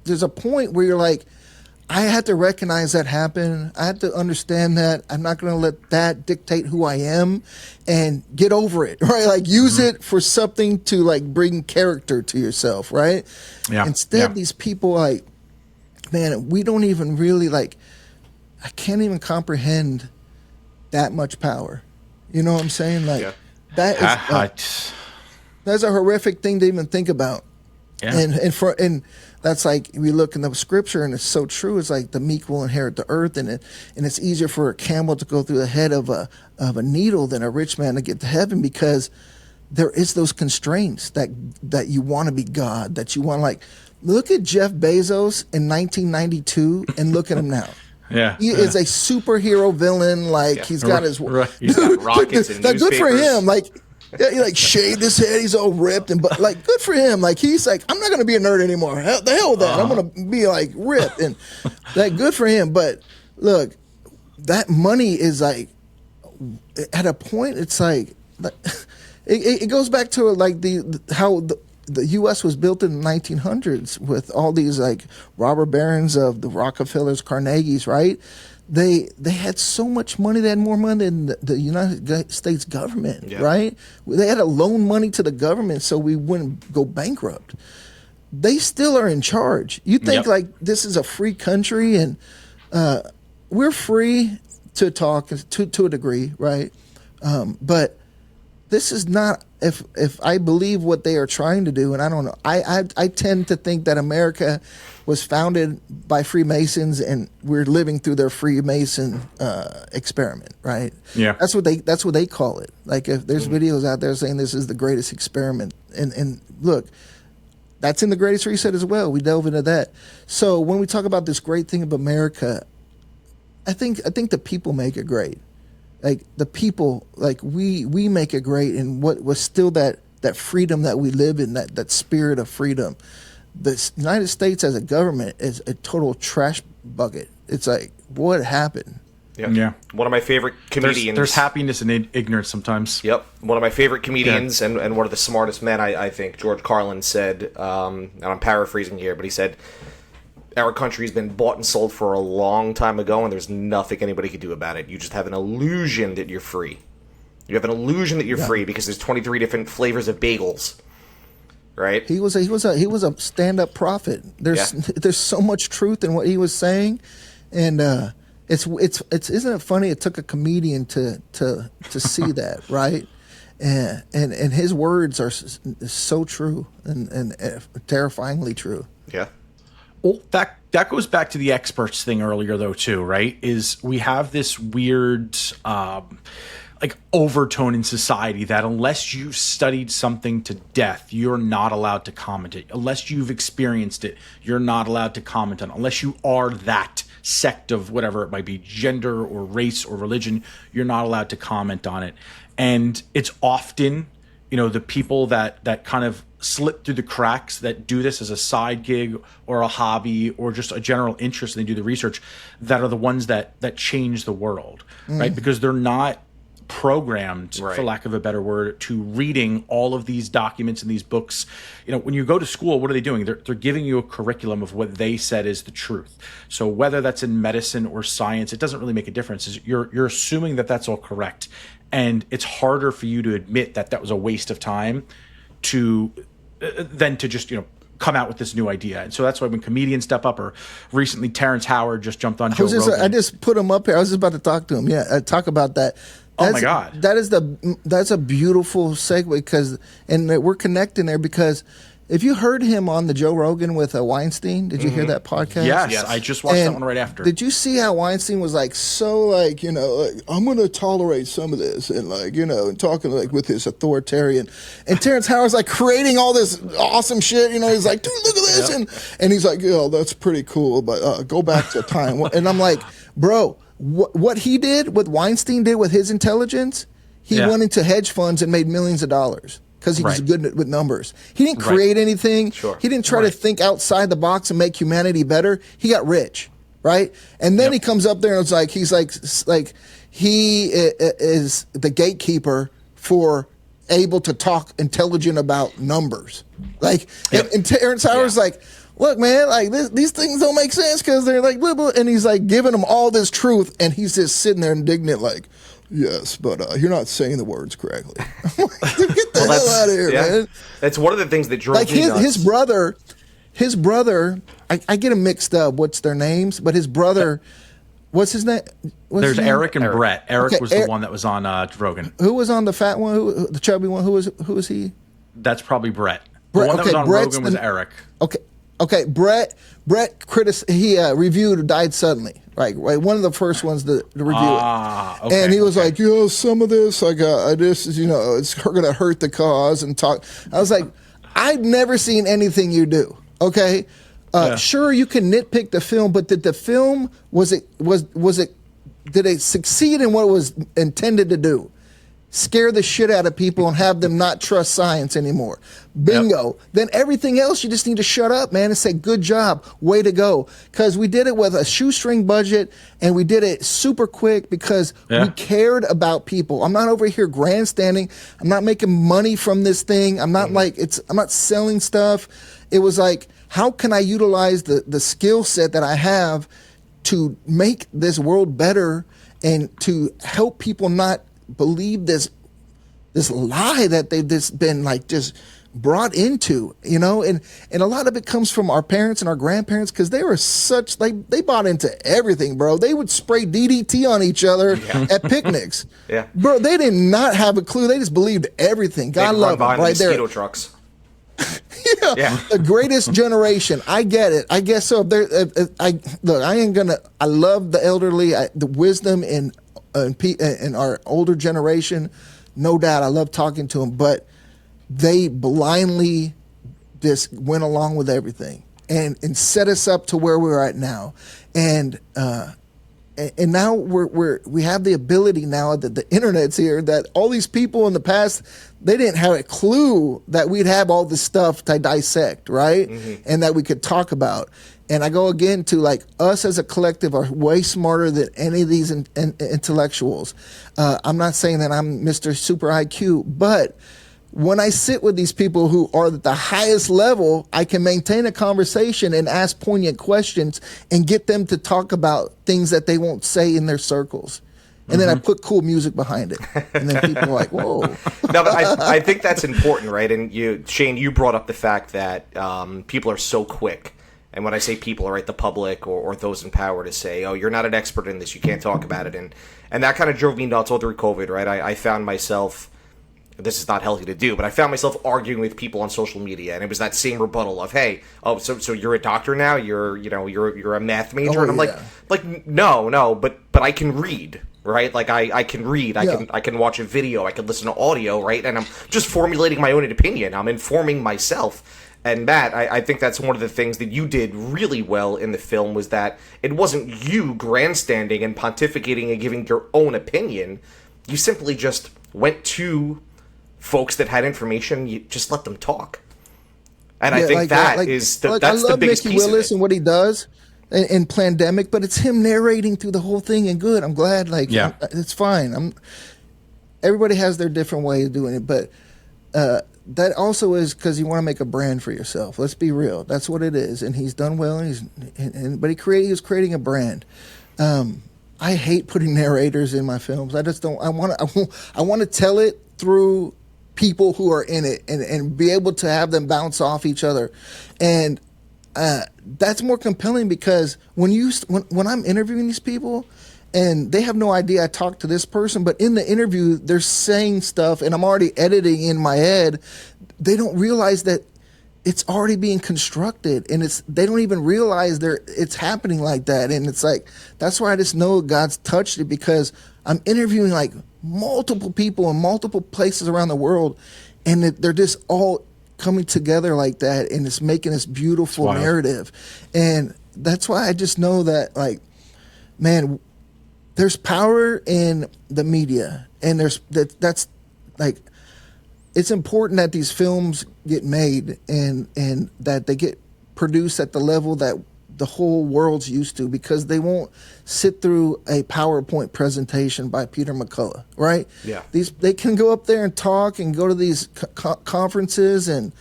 there's a point where you're like, I had to recognize that happen. I had to understand that I'm not going to let that dictate who I am, and get over it, right? Like use it for something to like bring character to yourself, right? Yeah. Instead, these people like, man, we don't even really like, I can't even comprehend that much power. You know what I'm saying? Like that's a horrific thing to even think about. Yeah. And that's like, we look in the scripture and it's so true. It's like the meek will inherit the earth, and it's easier for a camel to go through the head of a needle than a rich man to get to heaven, because there is those constraints that you want to be God, that you want, like, look at Jeff Bezos in 1992 and look at him now. Yeah, he is a superhero villain. Like he's got his he's got rockets and newspapers. Good for him. Like. Yeah, he like shaved his head. He's all ripped, but like good for him. Like he's like, I'm not gonna be a nerd anymore. The hell with that. I'm gonna be like ripped, and that good for him. But look, that money is like, at a point, it's like it goes back to like how the U.S. was built in the 1900s with all these like robber barons of the Rockefellers, Carnegies, right? They had so much money. They had more money than the United States government, right? They had to loan money to the government so we wouldn't go bankrupt. They still are in charge. You think like this is a free country, and we're free to talk to a degree, right? But this is not. If I believe what they are trying to do, and I don't know, I tend to think that America was founded by Freemasons, and we're living through their Freemason experiment, right? Yeah, that's what they call it. Like if there's videos out there saying this is the greatest experiment, and look, that's in the Greatest Reset as well. We delve into that. So when we talk about this great thing of America, I think the people make it great. Like the people, like we make it great, and what was still that freedom that we live in, that spirit of freedom. The United States as a government is a total trash bucket. It's like, what happened? Yeah. One of my favorite comedians. There's happiness in ignorance sometimes. Yep. One of my favorite comedians and one of the smartest men, I think, George Carlin, said, and I'm paraphrasing here, but he said, our country's been bought and sold for a long time ago, and there's nothing anybody can do about it. You just have an illusion that you're free. You have an illusion that you're free because there's 23 different flavors of bagels. Right? He was a stand-up prophet. There's so much truth in what he was saying, and it's isn't it funny? It took a comedian to see that, right? And his words are so true and terrifyingly true. Yeah. Well, that goes back to the experts thing earlier, though, too, right? Is we have this weird like overtone in society that unless you've studied something to death, you're not allowed to comment it. Unless you've experienced it, you're not allowed to comment on it. Unless you are that sect of whatever it might be, gender or race or religion, you're not allowed to comment on it. And it's often, the people that kind of slip through the cracks, that do this as a side gig or a hobby or just a general interest, and they do the research, that are the ones that change the world, right? Because they're not programmed, for lack of a better word, to reading all of these documents and these books. When you go to school, what are they doing? They're giving you a curriculum of what they said is the truth. So whether that's in medicine or science, it doesn't really make a difference. You're assuming that that's all correct, and it's harder for you to admit that was a waste of time than to just come out with this new idea. And so that's why when comedians step up, or recently Terrence Howard just jumped on Joe Rogan. I just put him up here. I was just about to talk to him. Yeah, talk about that. Oh my God, that's a beautiful segue, and we're connecting there, because if you heard him on the Joe Rogan with Weinstein, did you hear that podcast? Yes, I just watched that one right after. Did you see how Weinstein was like, I'm going to tolerate some of this, and and talking like with his authoritarian, and Terrence Howard's like creating all this awesome shit. He's like, dude, look at this, and he's like, that's pretty cool, but go back to time, and I'm like, bro. What he did, what Weinstein did with his intelligence, he went into hedge funds and made millions of dollars because he was good with numbers. He didn't create anything. Sure. He didn't try to think outside the box and make humanity better. He got rich, right? And then he comes up there and it's like he is the gatekeeper for able to talk intelligent about numbers. Like, Yep. and Terrence Howard's like, look, man, like these things don't make sense because they're like, blah, blah, and he's like giving them all this truth, and he's just sitting there indignant, like, yes, but you're not saying the words correctly. I'm like, get the hell out of here, man. That's one of the things that drove Like me nuts. his brother, I get them mixed up. What's their names? But his brother, what's his name? There's Eric and Eric. Brett. Eric Okay, was the one that was on Rogan. Who was on the fat one? The chubby one? Who was he? That's probably Brett. The Brett, one that was on Brett's Rogan was Eric. Okay. Brett he reviewed Died Suddenly. Right. One of the first ones to review it. Okay, and he was like, some of this, like, this is, it's going to hurt the cause and talk. I was like, I've never seen anything you do. Okay. Sure, you can nitpick the film, but did the film, did it succeed in what it was intended to do? Scare the shit out of people and have them not trust science anymore. Bingo. Yep. Then everything else, you just need to shut up, man, and say, good job, way to go. Because we did it with a shoestring budget, and we did it super quick because we cared about people. I'm not over here grandstanding. I'm not making money from this thing. I'm not I'm not selling stuff. It was like, how can I utilize the skill set that I have to make this world better and to help people not believe this lie that they've just been just brought into, and a lot of it comes from our parents and our grandparents because they were they bought into everything, bro. They would spray DDT on each other at picnics. Yeah, bro, they did not have a clue. They just believed everything. God love them, right there. Mosquito trucks. Yeah, the greatest generation. I get it. I guess so. I love the elderly, the wisdom in our older generation, no doubt. I love talking to them, but they blindly just went along with everything and set us up to where we're at now. And now we have the ability now that the internet's here, that all these people in the past, they didn't have a clue that we'd have all this stuff to dissect, right? Mm-hmm. And that we could talk about. And I go again to us as a collective are way smarter than any of these intellectuals. I'm not saying that I'm Mr. Super IQ, but when I sit with these people who are at the highest level, I can maintain a conversation and ask poignant questions and get them to talk about things that they won't say in their circles. And then I put cool music behind it. And then people are like, whoa. No, but I think that's important, right? And Shane, you brought up the fact that people are so quick. And when I say people, right, the public or those in power to say, oh, you're not an expert in this, you can't talk about it. And that kind of drove me nuts all through COVID, right? I found myself, this is not healthy to do, but I found myself arguing with people on social media, and it was that same rebuttal of, hey, so you're a doctor now? You're a math major? And I'm like, no, but I can read. Right, like I can read, I can watch a video, I can listen to audio, right, and I'm just formulating my own opinion. I'm informing myself. And Matt, I think that's one of the things that you did really well in the film was that it wasn't you grandstanding and pontificating and giving your own opinion. You simply just went to folks that had information. You just let them talk. And I think that's the biggest Mickey piece Willis of it. and what he does in Plandemic, but it's him narrating through the whole thing, and good. I'm glad. It's fine. Everybody has their different way of doing it, but that also is because you want to make a brand for yourself. Let's be real. That's what it is, and he's done well. But he was creating a brand. I hate putting narrators in my films. I just don't. I want to tell it through people who are in it and be able to have them bounce off each other, and that's more compelling because when I'm interviewing these people and they have no idea I talked to this person, but in the interview they're saying stuff and I'm already editing in my head, they don't realize that it's already being constructed, and they don't even realize it's happening like that. And it's like, that's why I just know God's touched it, because I'm interviewing multiple people in multiple places around the world, and they're just all coming together like that, and it's making this beautiful narrative. And that's why I just know that, man, there's power in the media, and that's it's important that these films get made and that they get produced at the level that the whole world's used to, because they won't sit through a PowerPoint presentation by Peter McCullough, right? Yeah. They can go up there and talk and go to these conferences, and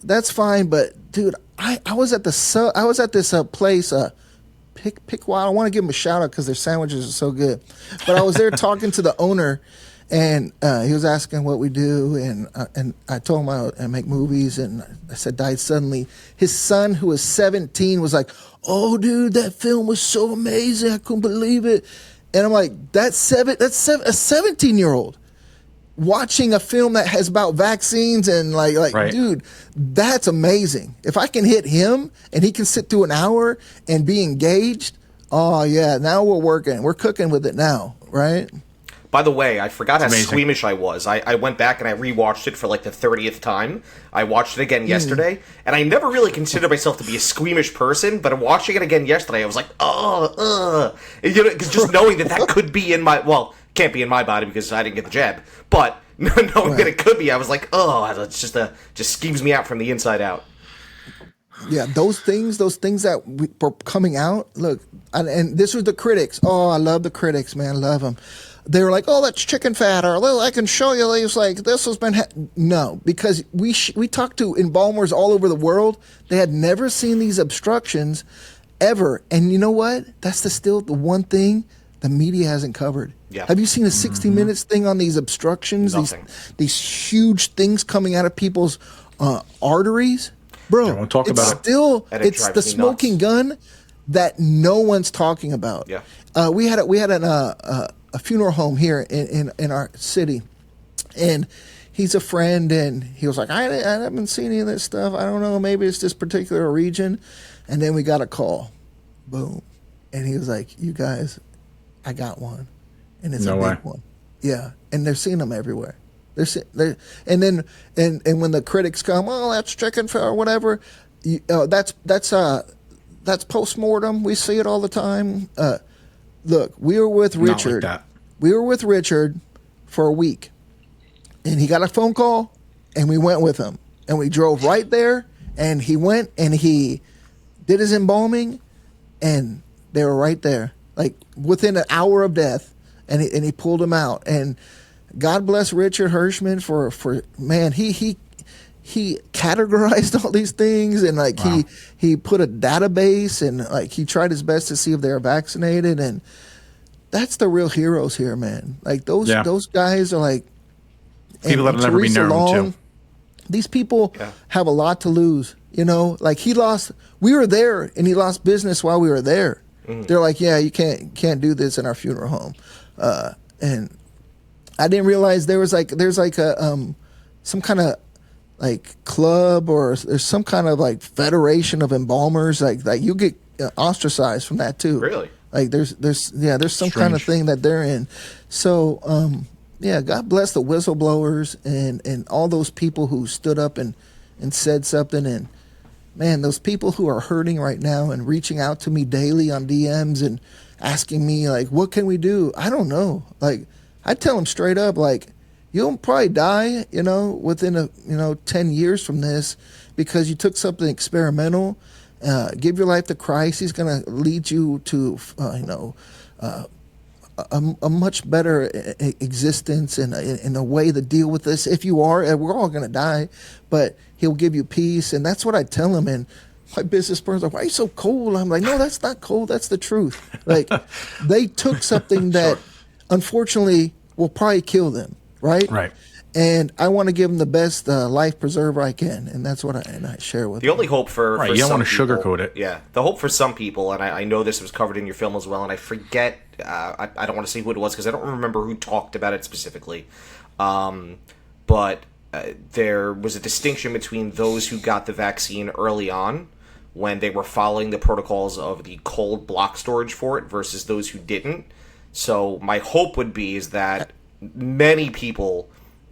that's fine. But dude, I was at this place. Pick Wild. I want to give them a shout out because their sandwiches are so good. But I was there talking to the owner, and he was asking what we do, and I told him I make movies, and I said died suddenly. His son, who was 17, was like, "Oh, dude, that film was so amazing! I couldn't believe it." And I'm like, "That's a 17-year-old watching a film that has about vaccines and like, right. Dude, that's amazing. If I can hit him and he can sit through an hour and be engaged, oh yeah, now we're working. We're cooking with it now, right?" By the way, I forgot how amazing. squeamish I was. I went back and I rewatched it for like the 30th time. I watched it again yesterday, and I never really considered myself to be a squeamish person, but watching it again yesterday, I was like, you know, because just knowing that could be in my, well, can't be in my body because I didn't get the jab, but knowing that it could be, I was like, it's just schemes me out from the inside out. Yeah, those things that were coming out. Look, and this was the critics. Oh, I love the critics, man. I love them. They were like, "Oh, that's chicken fat," or "I can show you." It was like, "This has been." No, because we talked to embalmers all over the world. They had never seen these obstructions ever, and you know what? That's still the one thing the media hasn't covered. Yeah. Have you seen a 60 Minutes thing on these obstructions? Nothing. These huge things coming out of people's arteries, bro. Don't talk about it. It's the smoking gun that no one's talking about. Yeah. We had a funeral home here in our city, and he's a friend, and he was like, I haven't seen any of this stuff. I don't know, maybe it's this particular region. And then we got a call, boom, and he was like, "You guys, I got one, and it's a big one." Yeah, and they're seeing them everywhere. And when the critics come, "Oh, that's chicken fat," or whatever, that's postmortem. We see it all the time. Look, we were with Richard. Not like that. We were with Richard for a week, and he got a phone call, and we went with him, and we drove right there, and he went and he did his embalming, and they were right there, like within an hour of death, and he pulled him out. And God bless Richard Hirschman for man, he categorized all these things, and like wow. he put a database, and like he tried his best to see if they're vaccinated, and that's the real heroes here, man. Like those guys are like people that'll never be known too. These people have a lot to lose, you know. Like we were there, and he lost business while we were there. Mm-hmm. They're like, "Yeah, you can't do this in our funeral home," and I didn't realize there's like a some kind of like club, or there's some kind of like federation of embalmers, like you get ostracized from that too. Really? Like there's some kind of thing that they're in. So God bless the whistleblowers and all those people who stood up and said something. And man, those people who are hurting right now and reaching out to me daily on DMs and asking me like, "What can we do?" I don't know. Like I tell them straight up, like, you'll probably die, you know, within 10 years from this, because you took something experimental. Give your life to Christ. He's going to lead you to, a much better existence and a way to deal with this. If you are, we're all going to die, but he'll give you peace. And that's what I tell him. And my business partner's like, "Why are you so cold?" I'm like, "No, that's not cold. That's the truth." Like they took something that unfortunately will probably kill them. Right. And I want to give them the best life preserver I can, and that's what I share with them. The only hope for you don't want to people, sugarcoat it. Yeah, the hope for some people, and I know this was covered in your film as well, and I forget, I don't want to say who it was because I don't remember who talked about it specifically, but there was a distinction between those who got the vaccine early on, when they were following the protocols of the cold block storage for it, versus those who didn't. So my hope would be is that many people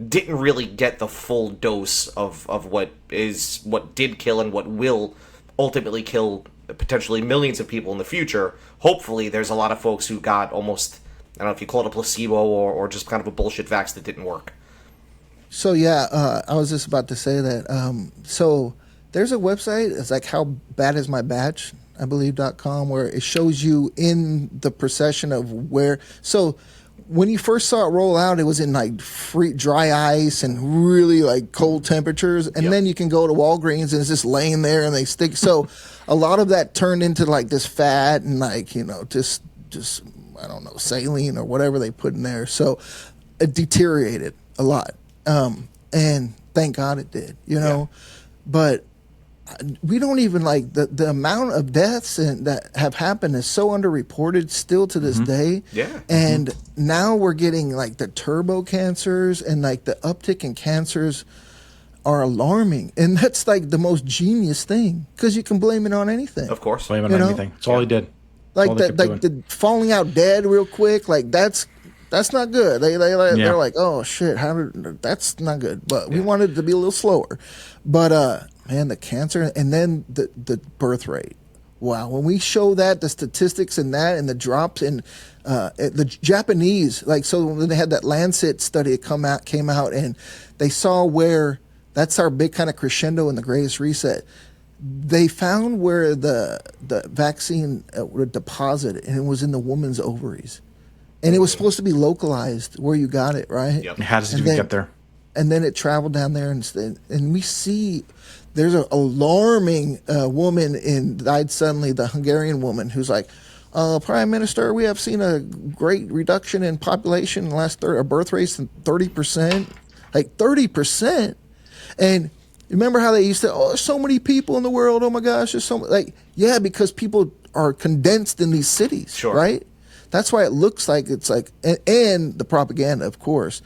didn't really get the full dose of what did kill and what will ultimately kill potentially millions of people in the future. Hopefully there's a lot of folks who got almost, I don't know if you call it a placebo or just kind of a bullshit vax that didn't work. So I was just about to say that. So there's a website. It's like, "How bad is my batch?" I believe.com, where it shows you in the procession of where. So when you first saw it roll out, it was in like dry ice and really like cold temperatures. And then you can go to Walgreens and it's just laying there and they stick. So a lot of that turned into like this fat and like, just I don't know, saline or whatever they put in there. So it deteriorated a lot. And thank God it did, but we don't even like the amount of deaths that have happened is so underreported still to this day. Yeah. And now we're getting like the turbo cancers and like the uptick in cancers are alarming. And that's like the most genius thing because you can blame it on anything. Of course. Blame it on anything. That's all he did. Like the falling out dead real quick. Like that's not good. They're like, oh shit, that's not good. But we wanted it to be a little slower. But man, the cancer and then the birth rate. Wow, when we show that the statistics and the drops in the Japanese, like so when they had that Lancet study that came out and they saw where that's our big kind of crescendo in the Greatest Reset. They found where the vaccine would deposit and it was in the woman's ovaries. And it was supposed to be localized where you got it, right? Yep. How does it even get there? And then it traveled down there, and we see there's an alarming woman died suddenly, the Hungarian woman, who's like, Prime Minister, we have seen a great reduction in population in the last birth rates in 30%, like 30%. And remember how they used to, there's so many people in the world, oh my gosh, there's so many, because people are condensed in these cities, right? That's why it looks like it's like, and the propaganda, of course,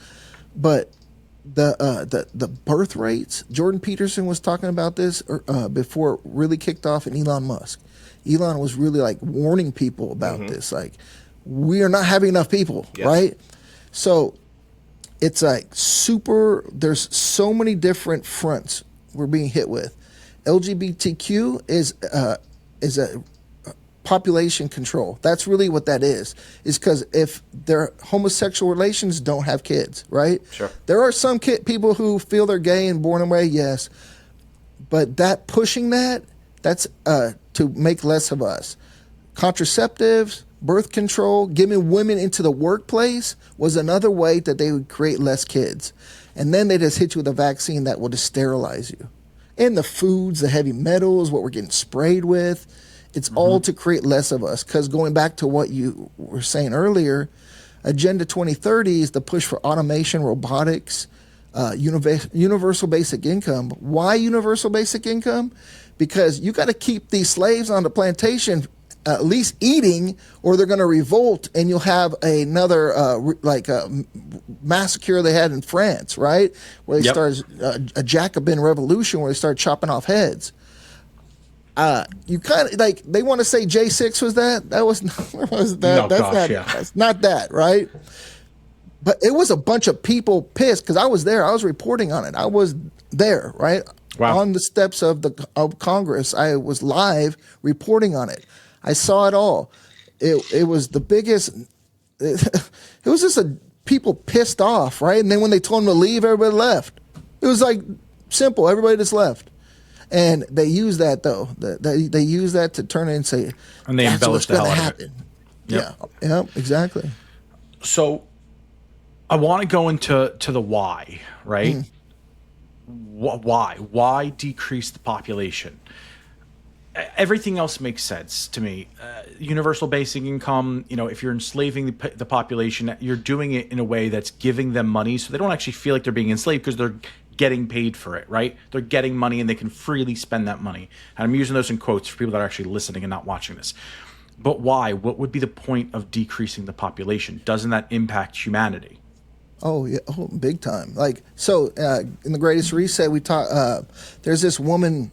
but the birth rates. Jordan Peterson was talking about this before it really kicked off, and Elon Musk. Elon was really like warning people about this, like we are not having enough people, right? So it's like there's so many different fronts we're being hit with. LGBTQ is a population control. That's really what that is because if their homosexual relations don't have kids, right? Sure. There are some people who feel they're gay and born away, yes. But that pushing that's to make less of us. Contraceptives, birth control, giving women into the workplace was another way that they would create less kids. And then they just hit you with a vaccine that will just sterilize you. And the foods, the heavy metals, what we're getting sprayed with, it's all to create less of us. Because going back to what you were saying earlier, Agenda 2030 is the push for automation, robotics, universal basic income. Why universal basic income? Because you got to keep these slaves on the plantation at least eating, or they're going to revolt, and you'll have another massacre they had in France, right? Where they started a Jacobin revolution where they started chopping off heads. You kind of like they want to say J6 was that? That was not, was that? No, That's not that, right? But it was a bunch of people pissed because I was there. I was reporting on it. I was there, right? Wow. On the steps of Congress. I was live reporting on it. I saw it all. It was the biggest. It was just people pissed off, right? And then when they told them to leave, everybody left. It was like simple. Everybody just left. And they use that though. They use that to turn it and say, and they embellish the hell out of it. Yeah, exactly. So I want to go into the why, right? Why decrease the population? Everything else makes sense to me. Universal basic income, if you're enslaving the population, you're doing it in a way that's giving them money so they don't actually feel like they're being enslaved because they're getting paid for it, right? They're getting money and they can freely spend that money. And I'm using those in quotes for people that are actually listening and not watching this. But why? What would be the point of decreasing the population? Doesn't that impact humanity? Oh yeah, big time. Like so, in the Greatest Reset, we talk. There's this woman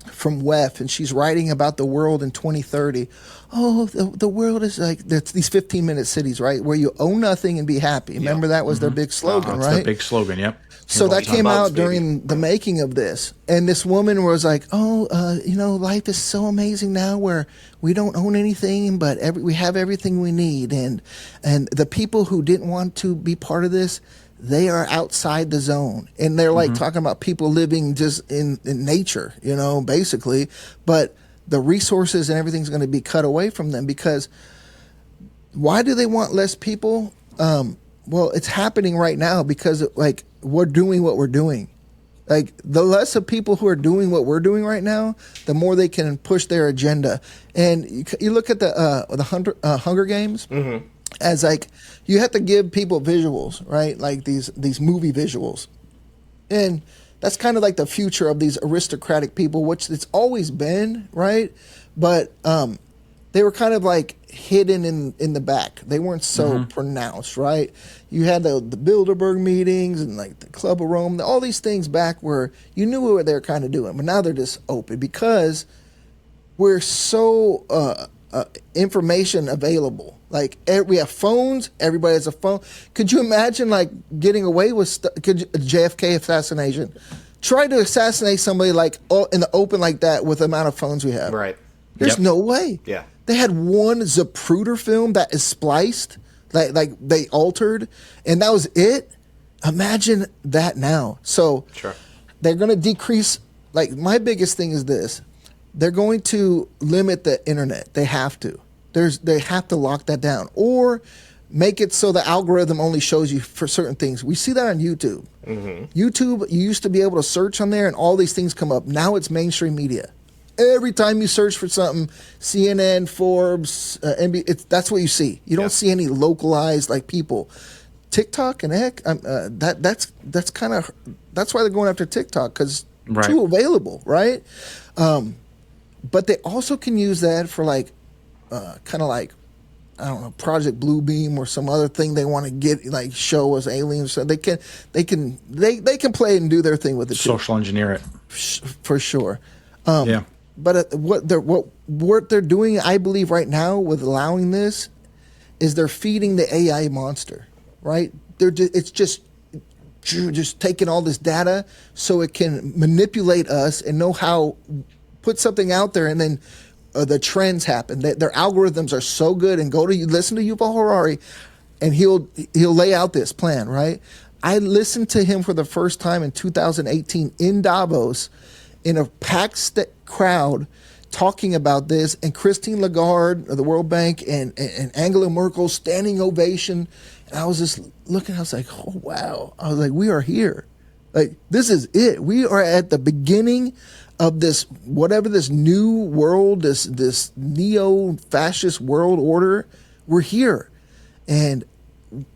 from WEF, and she's writing about the world in 2030. Oh, the world is like there's these 15-minute cities, right, where you own nothing and be happy. Remember that was their big slogan, that's right? Their big slogan, yep. So that came out during the making of this, and this woman was like, life is so amazing now where we don't own anything, but we have everything we need, and the people who didn't want to be part of this, they are outside the zone. And they're like talking about people living just in nature, basically. But the resources and everything's going to be cut away from them. Because why do they want less people? Well, it's happening right now because like we're doing what we're doing. Like the less of people who are doing what we're doing right now, the more they can push their agenda. And you look at the Hunger Games as like you have to give people visuals, right? Like these movie visuals, and that's kind of like the future of these aristocratic people, which it's always been, right? But they were kind of like hidden in the back. They weren't so pronounced, right? You had the Bilderberg meetings and like the Club of Rome, all these things back where you knew what they were kind of doing, but now they're just open because we're so information available. Like we have phones, everybody has a phone. Could you imagine like getting away with JFK assassination? Try to assassinate somebody like in the open like that with the amount of phones we have. Right. There's no way. Yeah. They had one Zapruder film that is spliced, like they altered, and that was it. Imagine that now. So they're going to decrease. Like my biggest thing is this: they're going to limit the internet. They have to. They have to lock that down, or make it so the algorithm only shows you for certain things. We see that on YouTube. YouTube, you used to be able to search on there, and all these things come up. Now it's mainstream media. Every time you search for something, CNN, Forbes, that's what you see. You don't see any localized like people. TikTok and that's kind of that's why they're going after TikTok because it's too available, right? But they also can use that for like kind of like I don't know, Project Bluebeam or some other thing they want to get like show us aliens. So they can play and do their thing with it. Social engineer it for sure. But what they're doing, I believe, right now with allowing this, is they're feeding the AI monster, right? It's just taking all this data so it can manipulate us and know how put something out there, and then the trends happen. Their algorithms are so good, and listen to Yuval Harari, and he'll lay out this plan, right? I listened to him for the first time in 2018 in Davos, in a packed crowd talking about this, and Christine Lagarde of the World Bank and Angela Merkel standing ovation. And I was just looking, I was like, oh, wow. I was like, we are here. Like, this is it. We are at the beginning of this, whatever this new world, this neo-fascist world order. We're here. And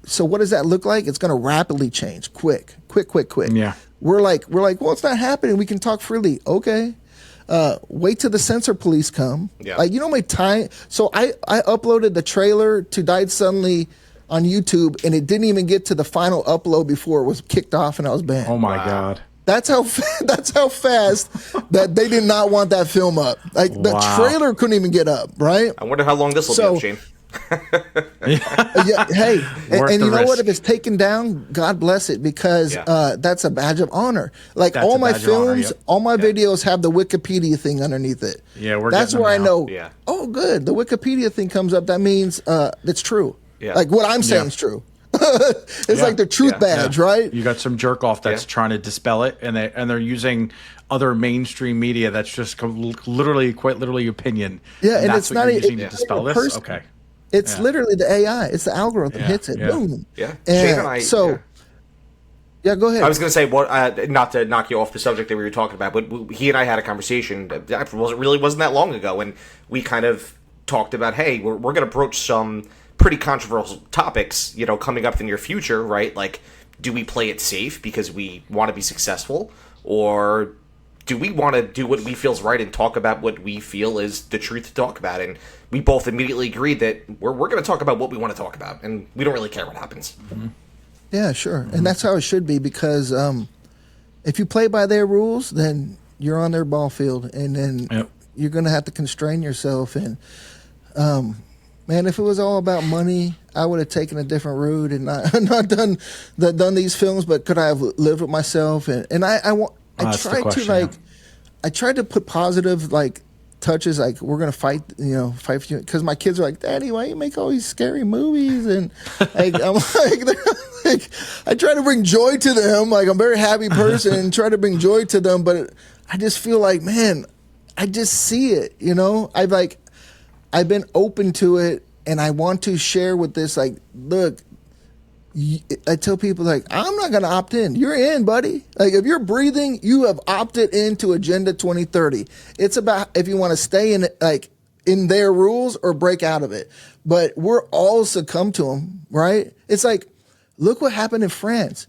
so what does that look like? It's going to rapidly change. Quick. Yeah. We're like, well, it's not happening. We can talk freely. Okay. Wait till the censor police come. Yeah. Like, you know my time. So I uploaded the trailer to Died Suddenly on YouTube, and it didn't even get to the final upload before it was kicked off and I was banned. Oh my God. That's how fast that they did not want that film up. Like the trailer couldn't even get up, right? I wonder how long this will be up, Shane. Hey, and you know what? If it's taken down, God bless it, because that's a badge of honor. Like That's all a my badge of honor, films, yep. all my videos have the Wikipedia thing underneath it. Yeah, that's where I know. Yeah. Oh, good. The Wikipedia thing comes up. That means it's true. Yeah. Like what I'm saying is true. It's like the truth badge, right? You got some jerk off that's trying to dispel it, and they're using other mainstream media that's just quite literally opinion. Yeah, and that's it's what not you're even using to dispel this. person. Okay, it's literally the AI. It's the algorithm hits it, boom. Yeah, And Shane and I. So, go ahead. I was going to say, not to knock you off the subject that we were talking about, but he and I had a conversation that wasn't that long ago, and we kind of talked about, hey, we're going to approach some pretty controversial topics, coming up in the near future, right? Like, do we play it safe because we want to be successful, or do we want to do what we feel is right and talk about what we feel is the truth to talk about? And we both immediately agreed that we're going to talk about what we want to talk about, and we don't really care what happens. Mm-hmm. Yeah, sure. And that's how it should be, because if you play by their rules, then you're on their ball field, and then you're going to have to constrain yourself. And man, if it was all about money, I would have taken a different route and not done these films. But could I have lived with myself? And I tried to put positive touches, like we're gonna fight for you, because my kids are like, Daddy, why you make all these scary movies? And I'm like, I try to bring joy to them. Like, I'm a very happy person and try to bring joy to them, but I just feel like, man, I just see it, you know. I've been open to it, and I want to share with this. Like, look, I tell people, like, I'm not going to opt in. You're in, buddy. Like, if you're breathing, you have opted into Agenda 2030. It's about if you want to stay in it, like in their rules, or break out of it. But we're all succumb to them, right? It's like, look what happened in France.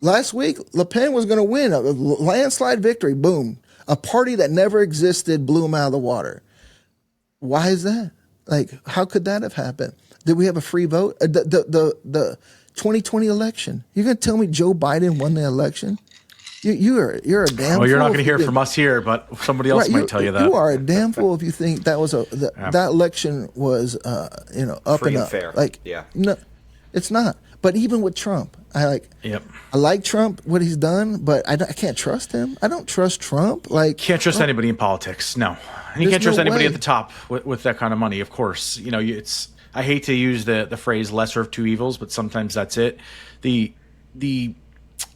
Last week, Le Pen was going to win a landslide victory. Boom. A party that never existed blew him out of the water. Why is that? Like, how could that have happened? Did we have a free vote? The 2020 election. You're going to tell me Joe Biden won the election? You're a damn. Well, you're fool not going to hear from us here, but somebody else might tell you that. You are a damn fool if you think that was that election was up free and and up. fair. Like, yeah, no, it's not. But even with Trump, I like Trump, what he's done, but I can't trust him. I don't trust Trump. Like, can't trust anybody in politics. No, and you can't trust anybody at the top with that kind of money. Of course, you know it's. I hate to use the phrase "lesser of two evils," but sometimes that's it. The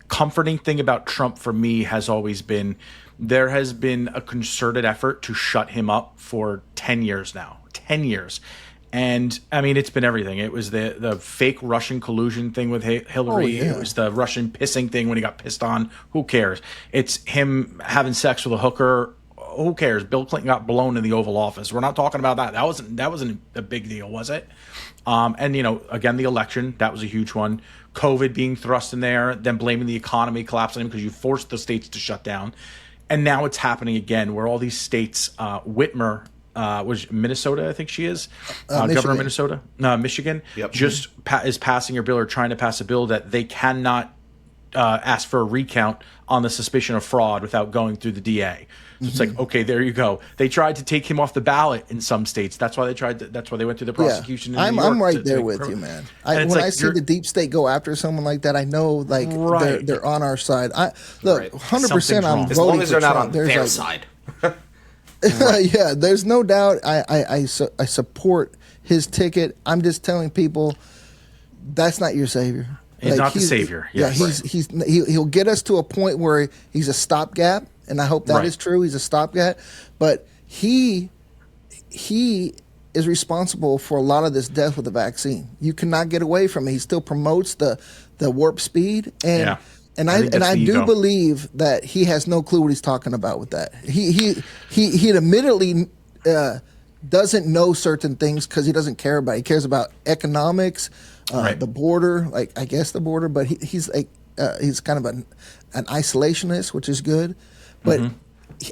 comforting thing about Trump for me has always been there has been a concerted effort to shut him up for 10 years now. 10 years. And I mean, it's been everything. It was the fake Russian collusion thing with Hillary. Oh, yeah. It was the Russian pissing thing when he got pissed on. Who cares? It's him having sex with a hooker. Who cares? Bill Clinton got blown in the Oval Office. We're not talking about that. That wasn't a big deal, was it? And you know, again, the election, that was a huge one. COVID being thrust in there, then blaming the economy collapsing because you forced the states to shut down. And now it's happening again, where all these states, Whitmer, was Minnesota, I think she is, governor of Minnesota, Michigan, yep. just is passing a bill or trying to pass a bill that they cannot ask for a recount on the suspicion of fraud without going through the DA. So it's like, okay, there you go. They tried to take him off the ballot in some states. That's why they went through the prosecution. Yeah. In New York I'm right there with you, man. When I see the deep state go after someone like that, I know like they're on our side. Look, 100%. I'm voting as long as they're not on their side. Right. Yeah, there's no doubt. I support his ticket. I'm just telling people that's not your savior. He's not the savior. Yes. He'll get us to a point where he's a stopgap, and I hope that is true. He's a stopgap, but he is responsible for a lot of this death with the vaccine. You cannot get away from it. He still promotes the warp speed, and I do believe that he has no clue what he's talking about with that. He admittedly doesn't know certain things because he doesn't care about it. He cares about economics, the border, like I guess the border, but he's kind of an isolationist, which is good. But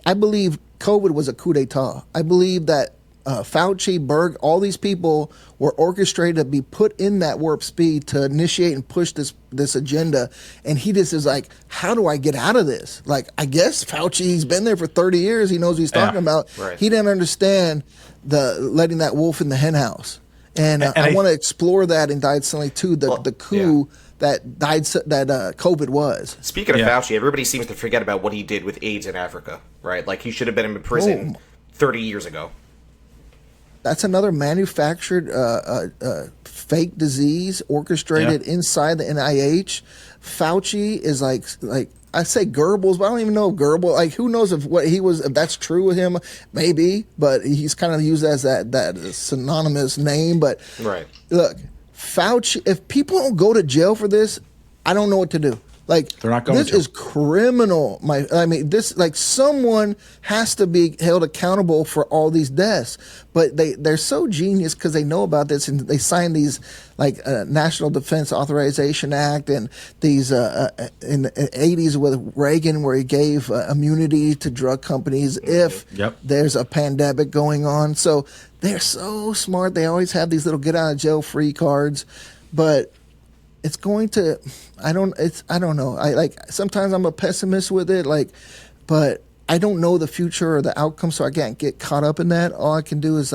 I believe COVID was a coup d'etat. I believe that Fauci, Berg, all these people were orchestrated to be put in that warp speed to initiate and push this agenda. And he just is like, how do I get out of this? Like, I guess Fauci, he's been there for 30 years. He knows what he's talking about. Right. He didn't understand letting that wolf in the hen house. And I want to explore that in Died Suddenly too, the coup that COVID was. Speaking of Fauci, everybody seems to forget about what he did with AIDS in Africa, right? Like he should have been in prison 30 years ago. That's another manufactured fake disease orchestrated inside the NIH. Fauci is like I say Goebbels, but I don't even know if Goebbels, like who knows if that's true with him, maybe, but he's kind of used as that synonymous name. But look, Fauci, if people don't go to jail for this, I don't know what to do. Like, they're not going this is criminal. Someone has to be held accountable for all these deaths. But they're so genius because they know about this and they signed these National Defense Authorization Act and these in the 80s with Reagan where he gave immunity to drug companies if there's a pandemic going on. So they're so smart. They always have these little get out of jail free cards, but it's going to, I don't know. Sometimes I'm a pessimist with it, but I don't know the future or the outcome, so I can't get caught up in that. All I can do is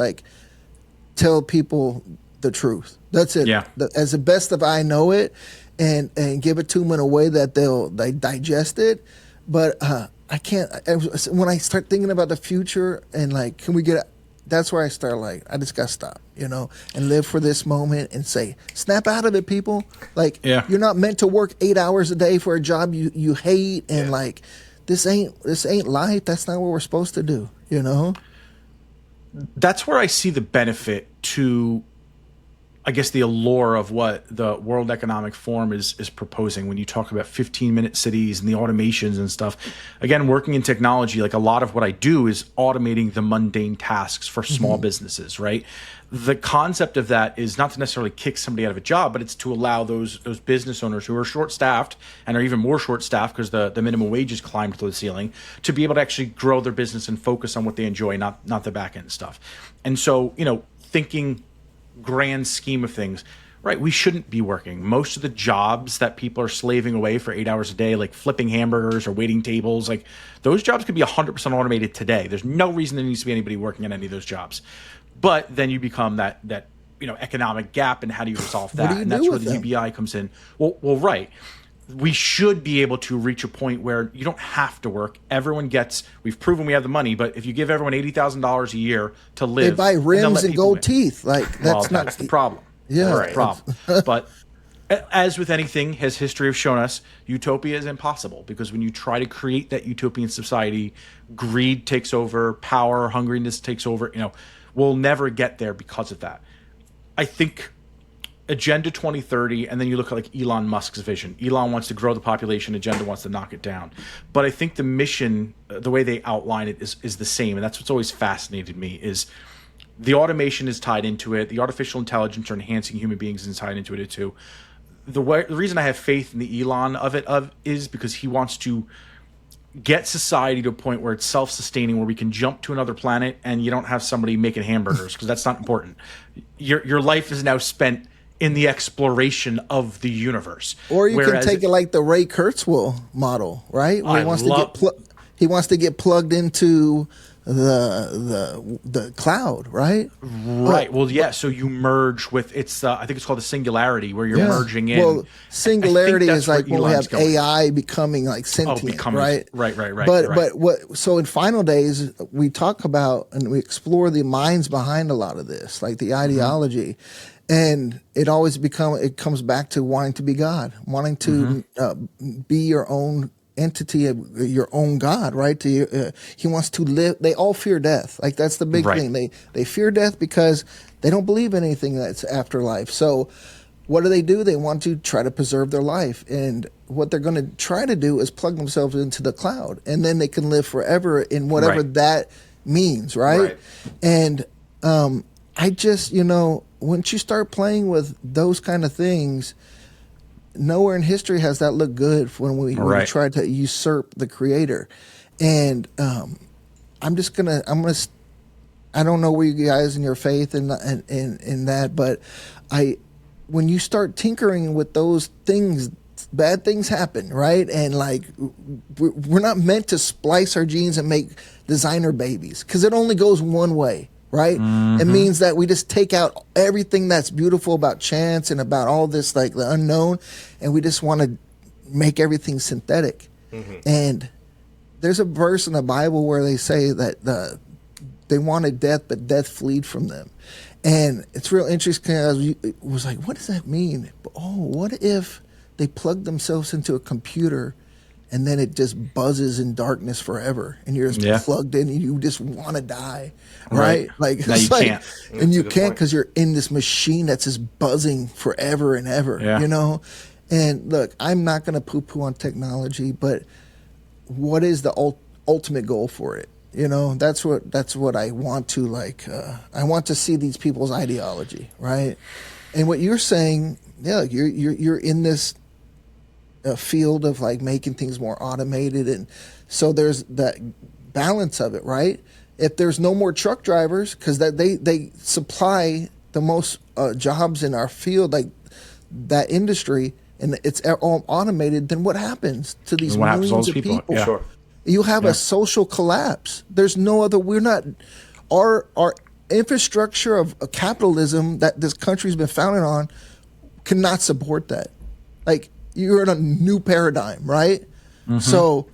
tell people the truth. That's it. Yeah. As the best of I know it, and give it to them in a way that they digest it. But I can't. When I start thinking about the future and can we get? That's where I start I just got to stop, and live for this moment and say, snap out of it, people. You're not meant to work 8 hours a day for a job you hate. And this ain't life. That's not what we're supposed to do. you know? That's where I see the benefit to, I guess, the allure of what the World Economic Forum is proposing when you talk about 15-minute cities and the automations and stuff. Again, working in technology, like a lot of what I do is automating the mundane tasks for small businesses, right? The concept of that is not to necessarily kick somebody out of a job, but it's to allow those business owners who are short-staffed and are even more short-staffed because the minimum wages climbed to the ceiling, to be able to actually grow their business and focus on what they enjoy, not the back-end stuff. And so, thinking grand scheme of things, right, we shouldn't be working. Most of the jobs that people are slaving away for 8 hours a day, like flipping hamburgers or waiting tables, like those jobs could be 100% automated today. There's no reason there needs to be anybody working on any of those jobs. But then you become that economic gap, and how do you resolve that? And that's where the UBI comes in. Well, right. We should be able to reach a point where you don't have to work. Everyone gets, we've proven we have the money, but if you give everyone $80,000 a year to live, they buy rims and gold teeth. Like, that's the problem. Yeah. That's the problem. But as with anything, as history has shown us, utopia is impossible, because when you try to create that utopian society, greed takes over, power, hungriness takes over. We'll never get there because of that. I think Agenda 2030, and then you look at like Elon Musk's vision. Elon wants to grow the population, Agenda wants to knock it down. But I think the mission, the way they outline it, is the same. And that's what's always fascinated me, is the automation is tied into it. The artificial intelligence or enhancing human beings is tied into it too. The reason I have faith in the Elon is because he wants to get society to a point where it's self-sustaining, where we can jump to another planet and you don't have somebody making hamburgers, because that's not important. Your life is now spent in the exploration of the universe. Or you can take it like the Ray Kurzweil model, right? Where he wants to get plugged into the cloud, right? Right. Well, yeah. So you merge with I think it's called the singularity, where you're merging in. Well, singularity is like when we have AI becoming like sentient, right? Right. But what? So in Final Days, we talk about and we explore the minds behind a lot of this, like the ideology. And it comes back to wanting to be God, wanting to be your own entity, your own God, right? He wants to live. They all fear death. Like, that's the big thing. They fear death because they don't believe in anything that's afterlife. So what do? They want to try to preserve their life. And what they're going to try to do is plug themselves into the cloud, and then they can live forever in whatever that means, right? And I just, once you start playing with those kind of things, nowhere in history has that looked good when we try to usurp the creator. And I don't know where you guys in your faith in that, but when you start tinkering with those things, bad things happen, right? And like, we're not meant to splice our genes and make designer babies, because it only goes one way. Right? It means that we just take out everything that's beautiful about chance and about all this, like the unknown, and we just want to make everything synthetic. And there's a verse in the Bible where they say that they wanted death, but death fled from them. And it's real interesting. I was like, what does that mean? What if they plugged themselves into a computer and then it just buzzes in darkness forever, and you're just plugged in and you just want to die, right? Like, now you can't. And you can't, because you're in this machine that's just buzzing forever and ever, And look, I'm not going to poo-poo on technology, but what is the ultimate goal for it? That's what I want to like. I want to see these people's ideology, right? And what you're saying, you're in this a field of like making things more automated, and so there's that balance of it, right? If there's no more truck drivers, because they supply the most jobs in our field, like that industry, and it's all automated, then what happens to these millions of people? Sure. You have a social collapse. There's no other. We're not. Our infrastructure of capitalism that this country's been founded on cannot support that. Like, you're in a new paradigm, right? So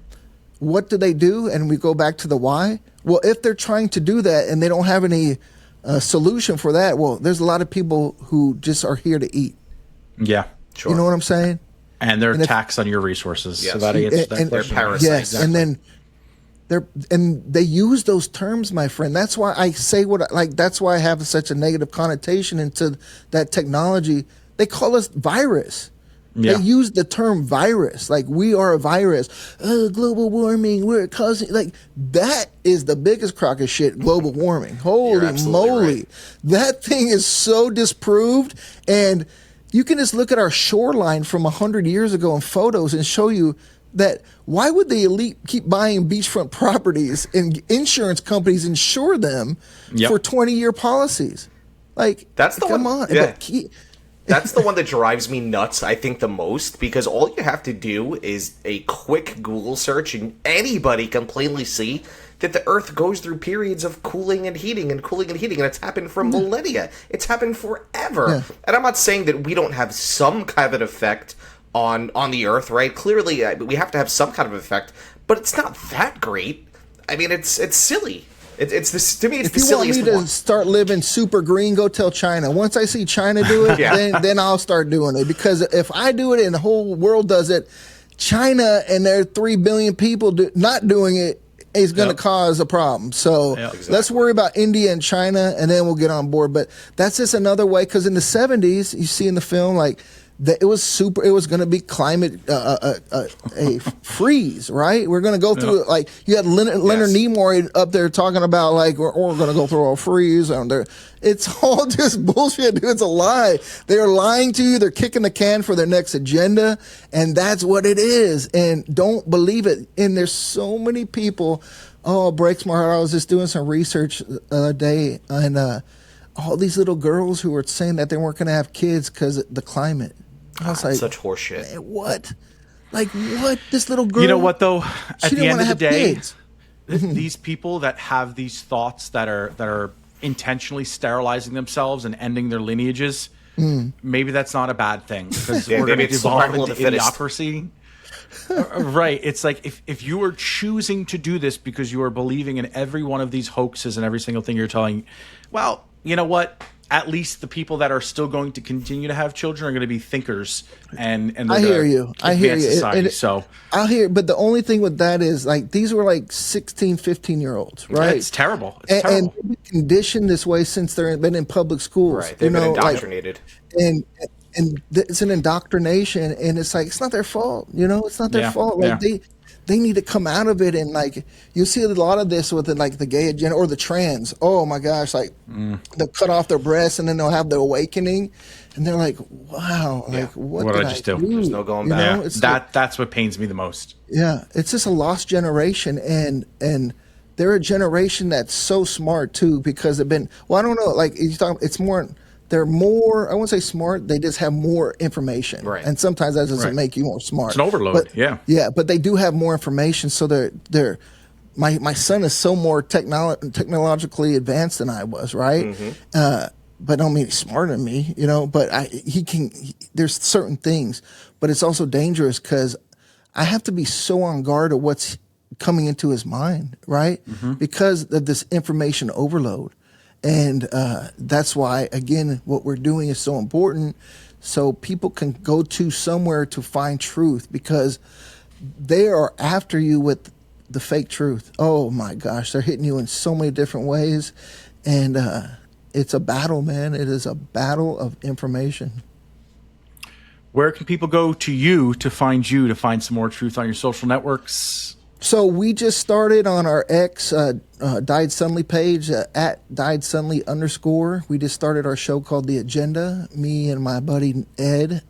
what do? And we go back to the why. Well, if they're trying to do that and they don't have any solution for that, well, there's a lot of people who just are here to eat. Yeah, sure. You know what I'm saying? And they're taxed on your resources. Yes. So that answers that question. They're parasites. Yes, exactly. And then they use those terms, my friend. That's why I say that's why I have such a negative connotation into that technology. They call us virus. Yeah. They use the term virus, like we are a virus. Global warming, we're causing, like, that is the biggest crock of shit, global warming. Holy moly. Right. That thing is so disproved. And you can just look at our shoreline from 100 years ago in photos and show you that why would the elite keep buying beachfront properties and insurance companies insure them for 20-year policies? Like, that's the come one. on. Yeah. That's the one that drives me nuts, I think, the most, because all you have to do is a quick Google search and anybody can plainly see that the Earth goes through periods of cooling and heating, and it's happened for millennia. It's happened forever. Yeah. And I'm not saying that we don't have some kind of an effect on the Earth, right? Clearly, we have to have some kind of effect, but it's not that great. I mean, it's silly. It's this, to me, it's the silliest one. If you want me to start living super green, go tell China. Once I see China do it, then I'll start doing it. Because if I do it and the whole world does it, China and their 3 billion people not doing it is going to cause a problem. So let's worry about India and China, and then we'll get on board. But that's just another way, because in the 70s, you see in the film, like, it was going to be climate a freeze, right? We're going to go through like you had Leonard Nimoy up there talking about like we're going to go through a freeze. It's all just bullshit, dude. It's a lie. They're lying to you. They're kicking the can for their next agenda, and that's what it is. And don't believe it. And there's so many people. Oh, it breaks my heart. I was just doing some research the other day, and all these little girls who were saying that they weren't going to have kids because of the climate. I was like, such horseshit. What? Like, what? This little girl. You know what, though? At the end of the day, kids. These people that have these thoughts that are intentionally sterilizing themselves and ending their lineages, maybe that's not a bad thing, because we're going to devolve into idiocracy. Right. It's like if you are choosing to do this because you are believing in every one of these hoaxes and every single thing you're telling, well, you know what? At least the people that are still going to continue to have children are going to be thinkers, and I hear you. Society, so I hear, but the only thing with that is like these were like 16, 15-year-olds, right? It's terrible. It's terrible. And they've been conditioned this way since they've been in public schools. Right. They've been indoctrinated. And it's an indoctrination, and it's like it's not their fault. It's not their fault. Like they need to come out of it, and like you see a lot of this with like the gay agenda or the trans. Oh my gosh, like they'll cut off their breasts and then they'll have the awakening, and they're like, wow, like what did I just do? There's no going back. That's what pains me the most. Yeah, it's just a lost generation, and they're a generation that's so smart too, because they've been. Well, I don't know, like it's more. They're more, I won't say smart, they just have more information. Right. And sometimes that doesn't make you more smart. It's an overload, but, Yeah, but they do have more information, so my son is so more technologically advanced than I was, right? Mm-hmm. But I don't mean he's smarter than me, but there's certain things, but it's also dangerous because I have to be so on guard of what's coming into his mind, right? Mm-hmm. Because of this information overload. And that's why, again, what we're doing is so important, so people can go to somewhere to find truth, because they are after you with the fake truth. Oh, my gosh. They're hitting you in so many different ways. And it's a battle, man. It is a battle of information. Where can people go to you to find some more truth on your social networks? So we just started on our X Died Suddenly page at Died Suddenly _ We just started our show called The Agenda, me and my buddy Ed.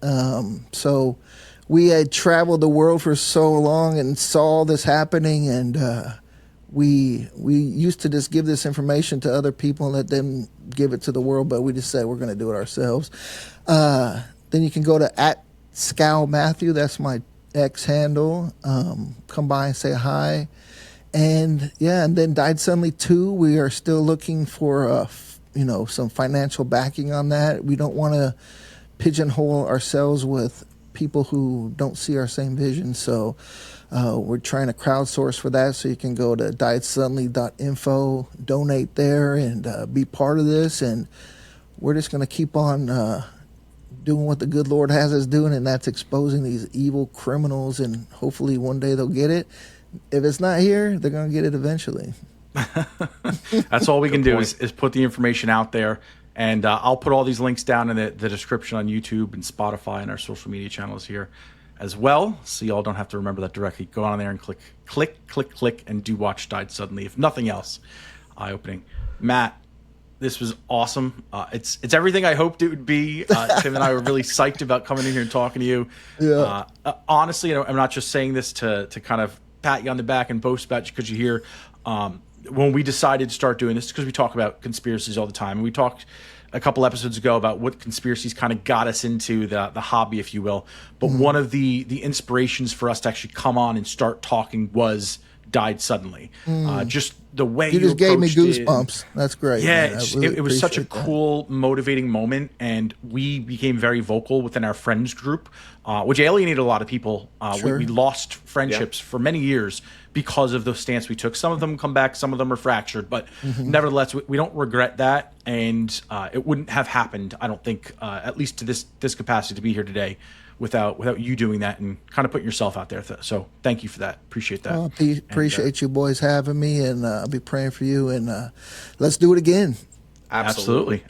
So we had traveled the world for so long and saw this happening, and we used to just give this information to other people and let them give it to the world, but we just said we're going to do it ourselves. Then you can go to at Skow Matthew. That's my X handle. Come by and say hi. And then Died Suddenly 2, we are still looking for some financial backing on that. We don't want to pigeonhole ourselves with people who don't see our same vision, so we're trying to crowdsource for that. So you can go to diedsuddenly.info, donate there, and be part of this. And we're just going to keep on doing what the good Lord has us doing, and that's exposing these evil criminals, and hopefully one day they'll get it. If it's not here, they're gonna get it eventually. That's all we can do point. is put the information out there. And I'll put all these links down in the description on YouTube and Spotify and our social media channels here as well. So y'all don't have to remember that directly. Go on there and click, and do watch Died Suddenly. If nothing else, eye-opening. Matt, this was awesome. It's everything I hoped it would be. Tim and I were really psyched about coming in here and talking to you. Yeah. Honestly, I'm not just saying this to kind of pat you on the back and boast about you because you're here. When we decided to start doing this, because we talk about conspiracies all the time. And we talked a couple episodes ago about what conspiracies kind of got us into the hobby, if you will. But one of the inspirations for us to actually come on and start talking was Died Suddenly. Just the way You just gave me approached goosebumps. That's great. Yeah, man. I really it was such a appreciate that. cool, motivating moment, and we became very vocal within our friends group, which alienated a lot of people. Sure. We lost friendships for many years because of the stance we took. Some of them come back, some of them are fractured, but nevertheless, we don't regret that, and it wouldn't have happened, I don't think, at least to this capacity, to be here today without you doing that and kind of putting yourself out there. So thank you for that. Appreciate that. Well, appreciate you boys having me, and I'll be praying for you, and let's do it again. Absolutely.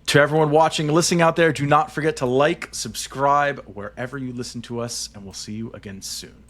To everyone watching and listening out there, do not forget to like, subscribe wherever you listen to us, and we'll see you again soon.